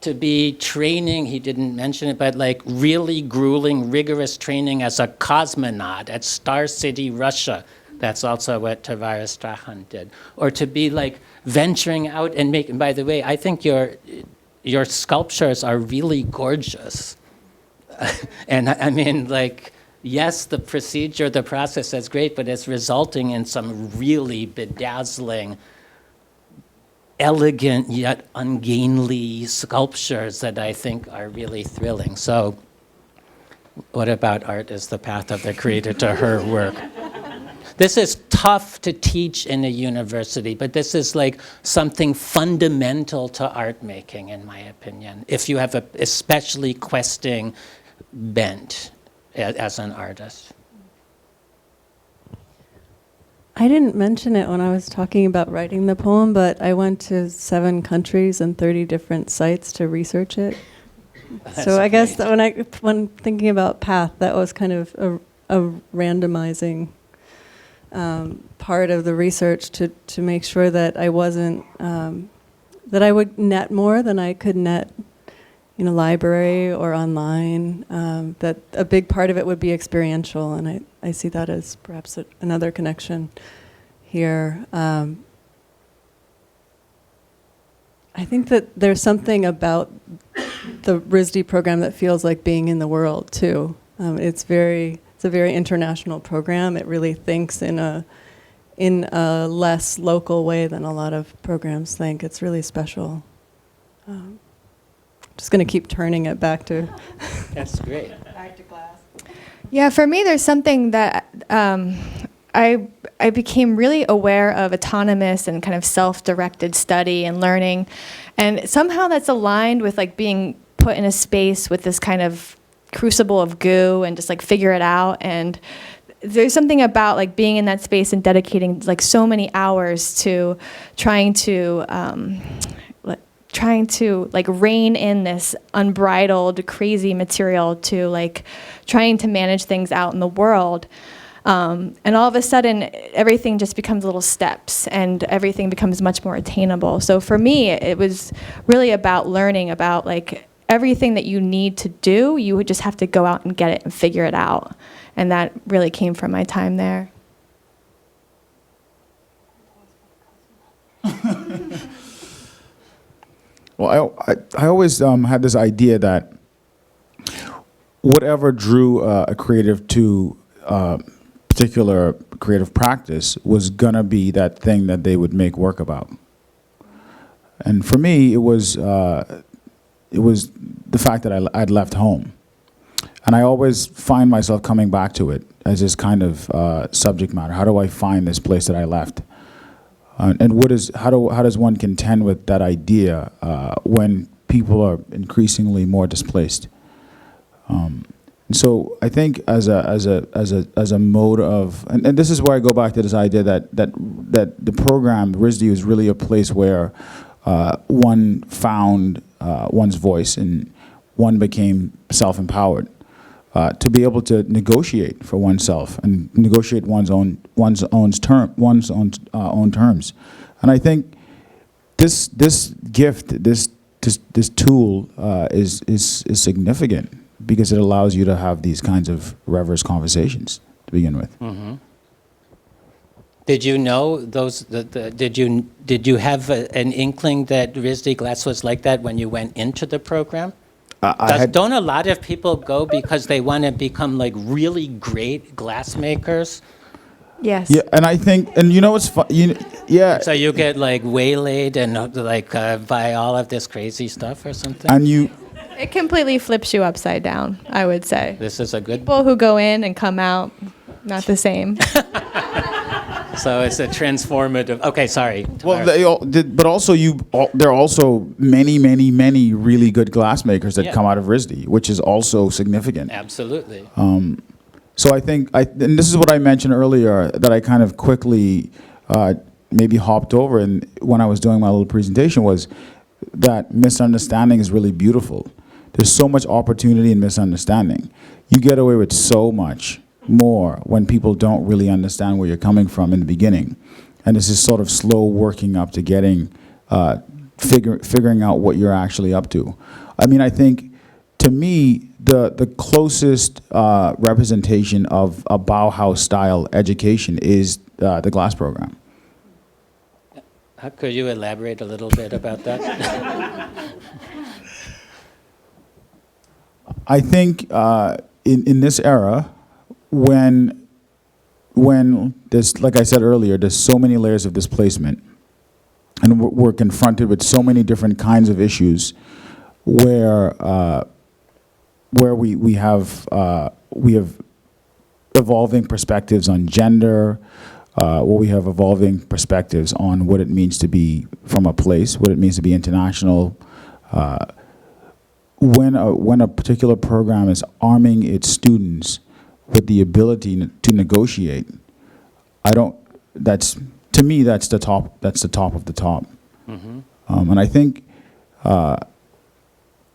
To be training, he didn't mention it, but like really grueling, rigorous training as a cosmonaut at Star City, Russia. That's also what Tavares Strachan did. Or to be like venturing out and making, by the way, I think your sculptures are really gorgeous. And I mean, like, yes, the procedure, the process is great, but it's resulting in some really bedazzling, elegant yet ungainly sculptures that I think are really thrilling. So what about art as the path of the creator to her work? This is tough to teach in a university, but this is like something fundamental to art making, in my opinion, if you have a especially questing bent as an artist.
I didn't mention it when I was talking about writing the poem, but I went to 7 countries and 30 different sites to research it. So I guess that when thinking about path, that was kind of a randomizing part of the research to make sure that I wasn't that I would net more than I could net in a library or online. That a big part of it would be experiential, and I see that as perhaps another connection here. I think that there's something about the RISD program that feels like being in the world too. It's a very international program. It really thinks in in a less local way than a lot of programs think. It's really special. Just going to keep turning it back to
That's great.
back to class.
Yeah, for me, there's something that I became really aware of autonomous and kind of self-directed study and learning, and somehow that's aligned with like being put in a space with this kind of crucible of goo and just like figure it out. And there's something about like being in that space and dedicating like so many hours to trying to like rein in this unbridled, crazy material to like trying to manage things out in the world. And all of a sudden, everything just becomes little steps and everything becomes much more attainable. So for me, it was really about learning about like everything that you need to do, you would just have to go out and get it and figure it out. And that really came from my time there.
Well, I always had this idea that whatever drew a creative to particular creative practice was gonna be that thing that they would make work about. And for me, it was the fact that I'd left home. And I always find myself coming back to it as this kind of subject matter. How do I find this place that I left? And how does one contend with that idea when people are increasingly more displaced? And so I think as a mode of, and this is where I go back to this idea that the program RISD is really a place where one found one's voice and one became self-empowered. To be able to negotiate for oneself and negotiate one's own terms, and I think this gift, this tool is significant because it allows you to have these kinds of reverse conversations to begin with.
Mm-hmm. Did you know those? Did you have an inkling that RISD Glass was like that when you went into the program? Don't a lot of people go because they want to become like really great glassmakers?
Yes.
Yeah, and I think, and you know what's fun? Yeah.
So you get like waylaid and like buy all of this crazy stuff or something?
And you.
It completely flips you upside down, I would say.
This is a good...
People who go in and come out, not the same.
So it's a transformative... Okay, sorry.
Well, but also there are also many really good glassmakers that come out of RISD, which is also significant.
Absolutely.
So I think, and this is what I mentioned earlier, that I kind of quickly maybe hopped over and when I was doing my little presentation, was that misunderstanding is really beautiful. There's so much opportunity in misunderstanding. You get away with so much more when people don't really understand where you're coming from in the beginning. And this is sort of slow working up to getting, figuring out what you're actually up to. I mean, I think, to me, the closest representation of a Bauhaus-style education is the glass program.
Could you elaborate a little bit about that?
I think in this era, when there's, like I said earlier, there's so many layers of displacement, and we're confronted with so many different kinds of issues, where we have evolving perspectives on gender, where we have evolving perspectives on what it means to be from a place, what it means to be international. When a particular program is arming its students with the ability to negotiate, to me, that's the top of the top. Mm-hmm. And I think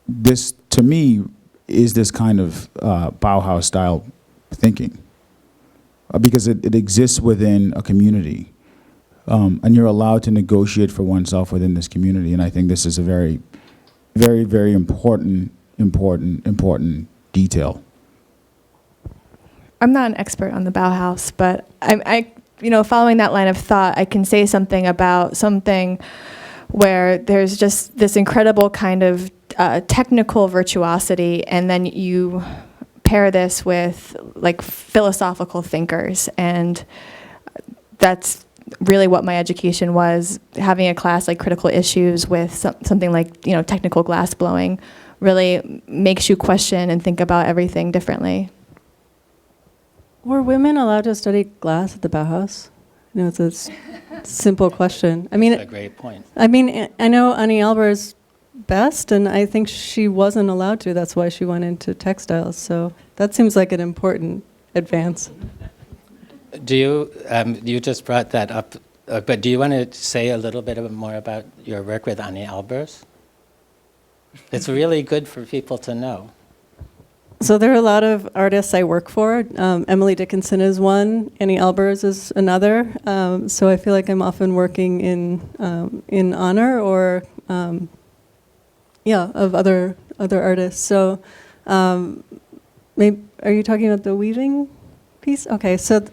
this, to me, is this kind of Bauhaus-style thinking, because it exists within a community, and you're allowed to negotiate for oneself within this community. And I think this is a very, very, very important detail.
I'm not an expert on the Bauhaus, but I following that line of thought, I can say something about something where there's just this incredible kind of technical virtuosity, and then you pair this with like philosophical thinkers, and that's really what my education was. Having a class like critical issues with something like technical glass blowing really makes you question and think about everything differently.
Were women allowed to study glass at the Bauhaus? It's a simple question. I mean,
That's a great point.
I mean, I know Annie Albers best, and I think she wasn't allowed to. That's why she went into textiles. So that seems like an important advance.
Do you, you just brought that up, but do you want to say a little bit more about your work with Annie Albers? It's really good for people to know.
So there are a lot of artists I work for. Emily Dickinson is one. Annie Albers is another. So I feel like I'm often working in honor or of other artists. So maybe, are you talking about the weaving piece? Okay. So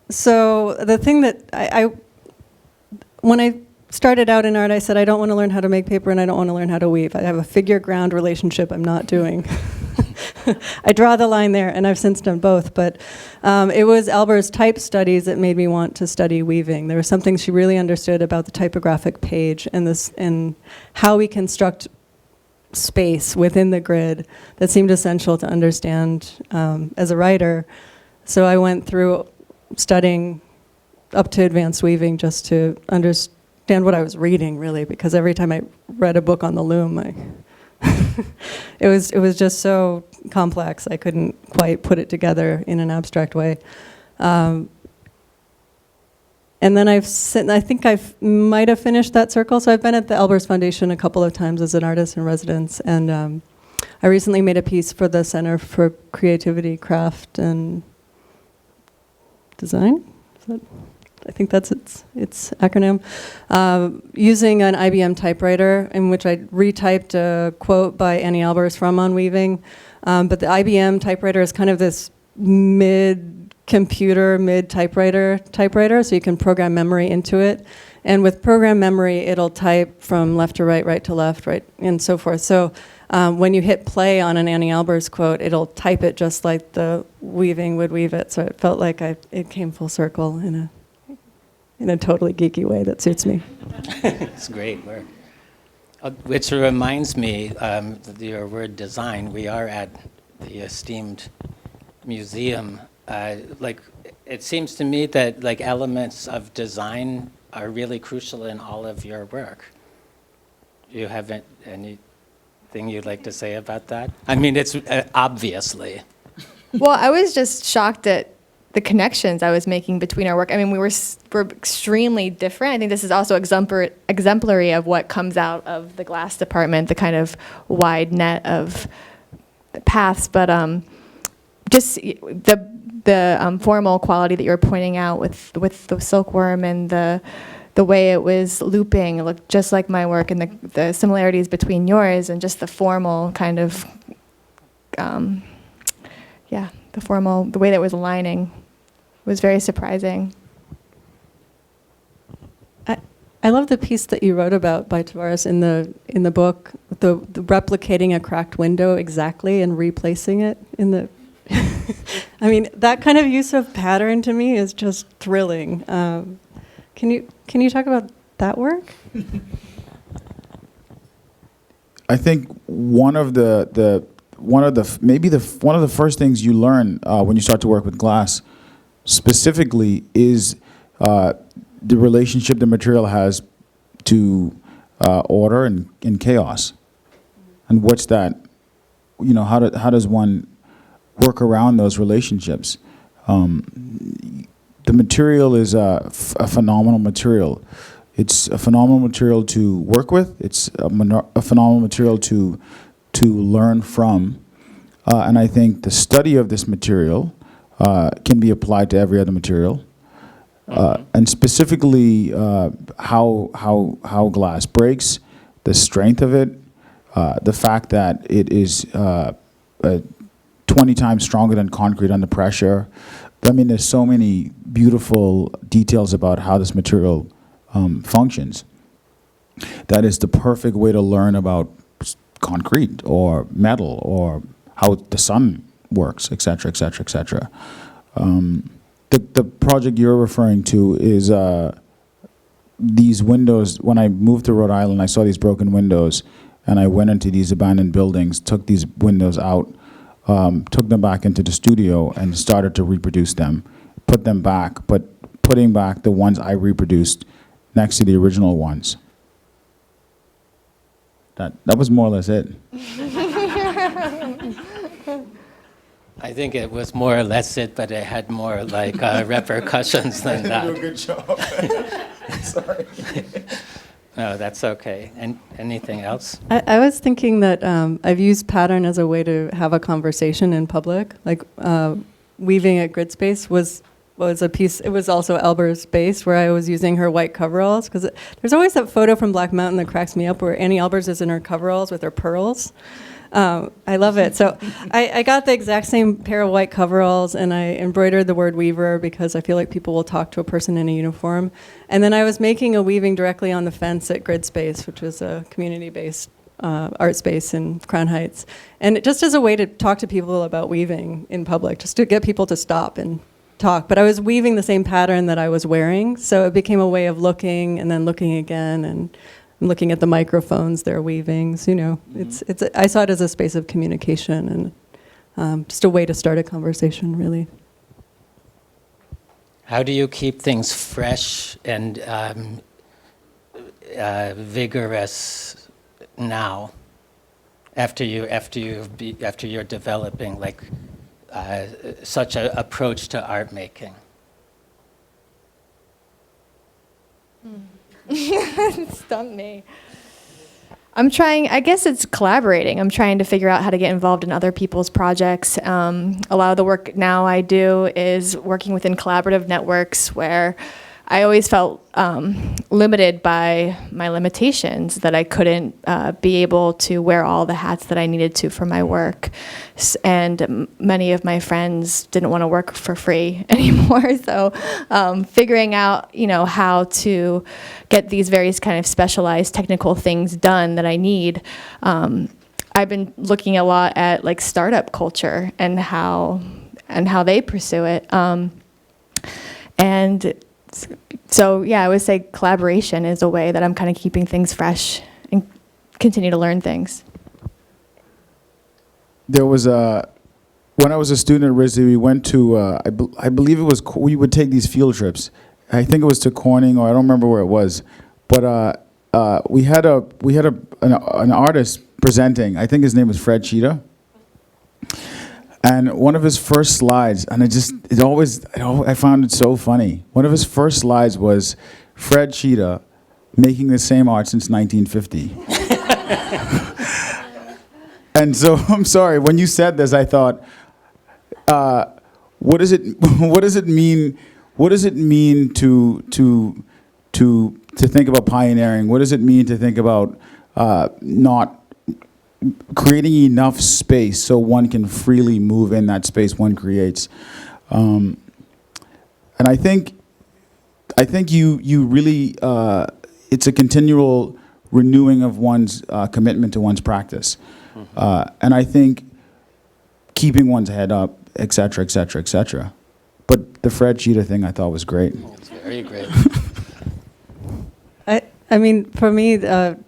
the thing that I when I started out in art, I said I don't want to learn how to make paper and I don't want to learn how to weave. I have a figure-ground relationship I'm not doing. I draw the line there, and I've since done both. But it was Albers' type studies that made me want to study weaving. There was something she really understood about the typographic page and how we construct space within the grid that seemed essential to understand as a writer. So I went through studying up to advanced weaving just to understand what I was reading, really, because every time I read a book on the loom, it was just so complex. I couldn't quite put it together in an abstract way. And then I think I might have finished that circle. So I've been at the Albers Foundation a couple of times as an artist in residence. And I recently made a piece for the Center for Creativity, Craft, and Design. I think that's its acronym, using an IBM typewriter in which I retyped a quote by Annie Albers from On Weaving. But the IBM typewriter is kind of this mid-computer, mid-typewriter, so you can program memory into it. And with program memory, it'll type from left to right, right to left, right, and so forth. So when you hit play on an Annie Albers quote, it'll type it just like the weaving would weave it. So it felt like it came full circle in a totally geeky way that suits me.
It's great work. Which reminds me, your word design, we are at the esteemed museum. It seems to me that elements of design are really crucial in all of your work. Do you have anything you'd like to say about that? I mean, it's obviously.
Well, I was just shocked at the connections I was making between our work. I mean, we're extremely different. I think this is also exemplary of what comes out of the glass department, the kind of wide net of paths. But just the formal quality that you were pointing out with the silkworm and the way it was looping, it looked just like my work, and the similarities between yours and just the formal kind of, the way that it was aligning was very surprising.
I love the piece that you wrote about by Tavares in the book, the replicating a cracked window exactly and replacing it in the. I mean, that kind of use of pattern to me is just thrilling. Can you talk about that work?
I think one of the first things you learn when you start to work with glass, specifically, is the relationship the material has to order and chaos, and what's that? How does one work around those relationships? The material is a phenomenal material. It's a phenomenal material to work with. It's a phenomenal material to learn from. And I think the study of this material can be applied to every other material. And specifically how glass breaks, the strength of it, the fact that it is 20 times stronger than concrete under pressure. I mean, there's so many beautiful details about how this material functions. That is the perfect way to learn about concrete or metal or how the sun works, et cetera, et cetera, et cetera. the project you're referring to is these windows. When I moved to Rhode Island, I saw these broken windows, and I went into these abandoned buildings, took these windows out, took them back into the studio, and started to reproduce them, put them back, but putting back the ones I reproduced next to the original ones. That was more or less it.
I think it was more or less it, but it had more like repercussions than that.
You did a good job. Sorry.
No, that's okay. And anything else?
I was thinking that I've used pattern as a way to have a conversation in public. Like weaving at Grid Space was a piece. It was also Albers' space where I was using her white coveralls, because there's always that photo from Black Mountain that cracks me up where Annie Albers is in her coveralls with her pearls. I love it. So I got the exact same pair of white coveralls, and I embroidered the word weaver because I feel like people will talk to a person in a uniform. And then I was making a weaving directly on the fence at Grid Space, which was a community-based art space in Crown Heights. And it just as a way to talk to people about weaving in public, just to get people to stop and talk. But I was weaving the same pattern that I was wearing, so it became a way of looking and then looking again, and I'm looking at the microphones they're weaving. So, I saw it as a space of communication and just a way to start a conversation, really.
How do you keep things fresh and vigorous now, after you're developing like such an approach to art making?
Stumped me. I guess it's collaborating. I'm trying to figure out how to get involved in other people's projects. A lot of the work now I do is working within collaborative networks where I always felt limited by my limitations, that I couldn't be able to wear all the hats that I needed to for my work. And many of my friends didn't want to work for free anymore. So figuring out, how to get these various kind of specialized technical things done that I need. I've been looking a lot at like startup culture and how they pursue it. And so, yeah, I would say collaboration is a way that I'm kind of keeping things fresh and continue to learn things.
There was when I was a student at RISD, we went to, I believe it was, we would take these field trips. I think it was to Corning, or I don't remember where it was. But we had an artist presenting. I think his name was Fred Cheetah. And one of his first slides, and I found it so funny. One of his first slides was Fred Cheetah making the same art since 1950. And so, I'm sorry, when you said this, I thought, what does it mean to think about pioneering? What does it mean to think about not creating enough space so one can freely move in that space one creates? And I think you really, it's a continual renewing of one's commitment to one's practice. And I think keeping one's head up, et cetera, et cetera, et cetera. But the Fred Cheetah thing I thought was great.
It's very great.
I mean, for me,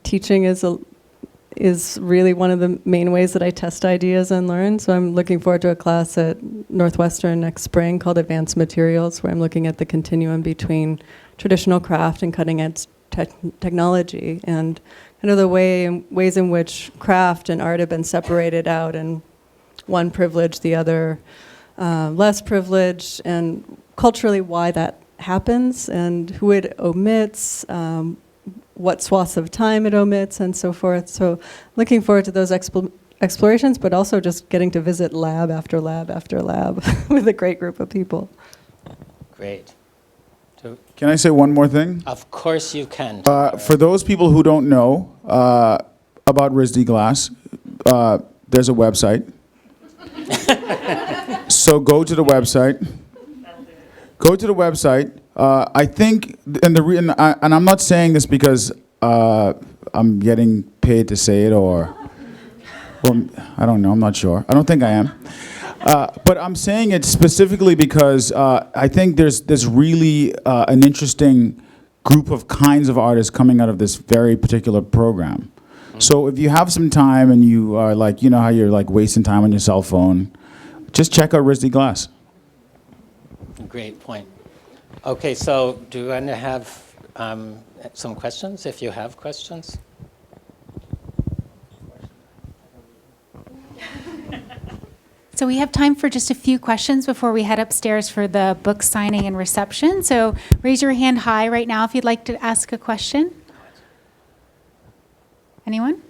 teaching is really one of the main ways that I test ideas and learn. So I'm looking forward to a class at Northwestern next spring called Advanced Materials, where I'm looking at the continuum between traditional craft and cutting-edge technology, and kind of the ways in which craft and art have been separated out, and one privileged, the other less privileged, and culturally why that happens, and who it omits, what swaths of time it omits, and so forth. So looking forward to those explorations, but also just getting to visit lab after lab after lab with a great group of people.
Great. So,
Can I say one more thing?
of course you can.
For those people who don't know about RISD Glass, there's a website. So go to the website. Go to the website. I think, and I'm not saying this because I'm getting paid to say it, or I don't know. I'm not sure. I don't think I am. But I'm saying it specifically because I think there's really an interesting group of kinds of artists coming out of this very particular program. So if you have some time and you are like, you know how you're like wasting time on your cell phone, just check out RISD Glass.
Great point. Okay, so do you want to have some questions, if you have questions?
So we have time for just a few questions before we head upstairs for the book signing and reception. So raise your hand high right now if you'd like to ask a question. Anyone?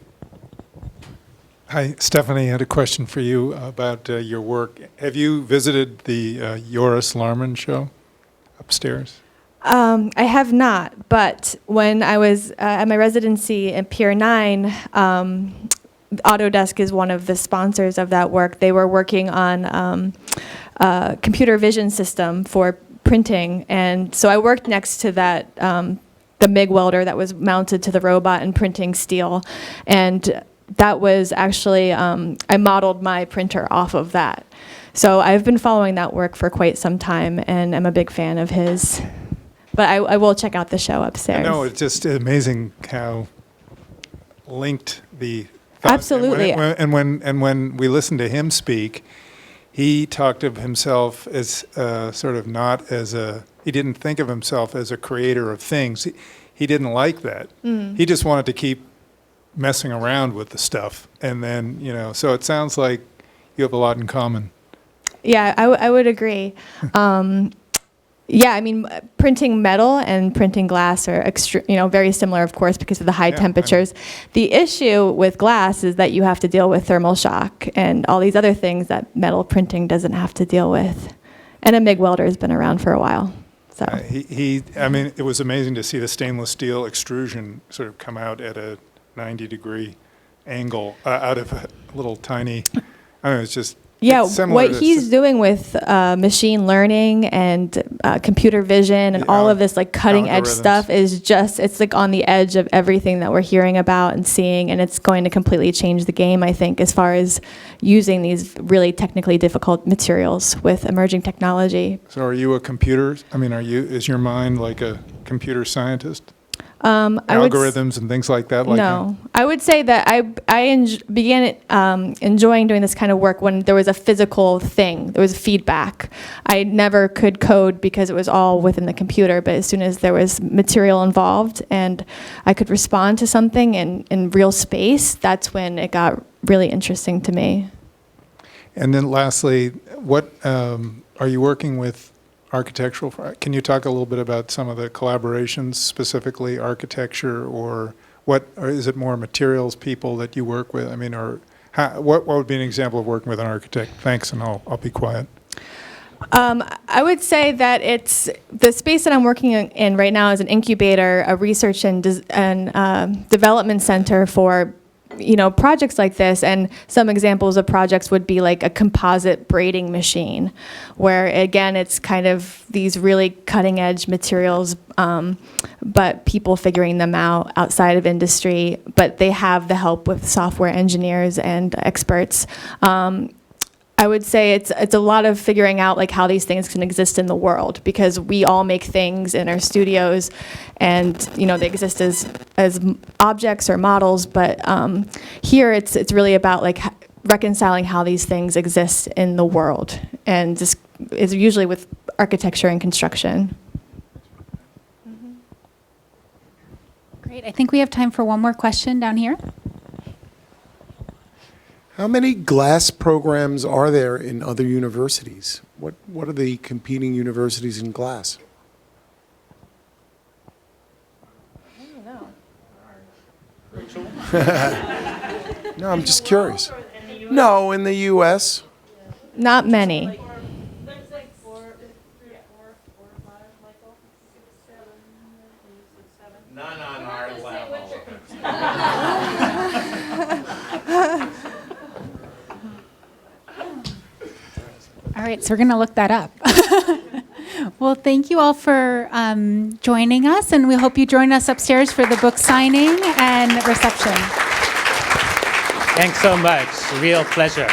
Hi, Stefanie, I had a question for you about your work. Have you visited the Joris Larman show upstairs?
I have not, but when I was at my residency at Pier 9, Autodesk is one of the sponsors of that work. They were working on a computer vision system for printing, and so I worked next to that, the MIG welder that was mounted to the robot and printing steel, and that was actually, I modeled my printer off of that. So I've been following that work for quite some time, and I'm a big fan of his. But I will check out the show upstairs.
No, it's just amazing how linked the
Absolutely.
And when we listened to him speak, he talked of himself as sort of not as he didn't think of himself as a creator of things. He didn't like that. He just wanted to keep messing around with the stuff. And then, so it sounds like you have a lot in common.
Yeah, I would agree. Yeah, I mean, printing metal and printing glass are very similar, of course, because of the high temperatures. The issue with glass is that you have to deal with thermal shock and all these other things that metal printing doesn't have to deal with. And a MIG welder has been around for a while. So
I mean, it was amazing to see the stainless steel extrusion sort of come out at a 90-degree angle out of a little tiny, I don't know, it's just.
Yeah, what he's doing with machine learning and computer vision and all of this like cutting edge stuff is just, it's like on the edge of everything that we're hearing about and seeing, and it's going to completely change the game, I think, as far as using these really technically difficult materials with emerging technology.
So are you a computer? I mean, is your mind like a computer scientist? Algorithms and things like that?
No. I would say that I began enjoying doing this kind of work when there was a physical thing. There was feedback. I never could code because it was all within the computer, but as soon as there was material involved and I could respond to something in real space, that's when it got really interesting to me.
And then lastly, what are you working with architectural? Can you talk a little bit about some of the collaborations, specifically architecture, or is it more materials people that you work with? I mean, or what would be an example of working with an architect? Thanks, and I'll be quiet.
I would say that it's the space that I'm working in right now is an incubator, a research and development center for projects like this. And some examples of projects would be like a composite braiding machine, where again, it's kind of these really cutting edge materials, but people figuring them out outside of industry, but they have the help with software engineers and experts. I would say it's a lot of figuring out like how these things can exist in the world, because we all make things in our studios and they exist as objects or models, but here it's really about like reconciling how these things exist in the world, and this is usually with architecture and construction.
Great. I think we have time for one more question down here.
How many glass programs are there in other universities? What are the competing universities in glass?
I don't know.
Rachel? No, I'm just curious. No, in the U.S.
Not many.
There's like 3 or 4 or 5, Michael. 6, 7, 8, 6, 7.
None on our level.
All right, so we're going to look that up. Well, thank you all for joining us, and we hope you join us upstairs for the book signing and reception.
Thanks so much. Real pleasure.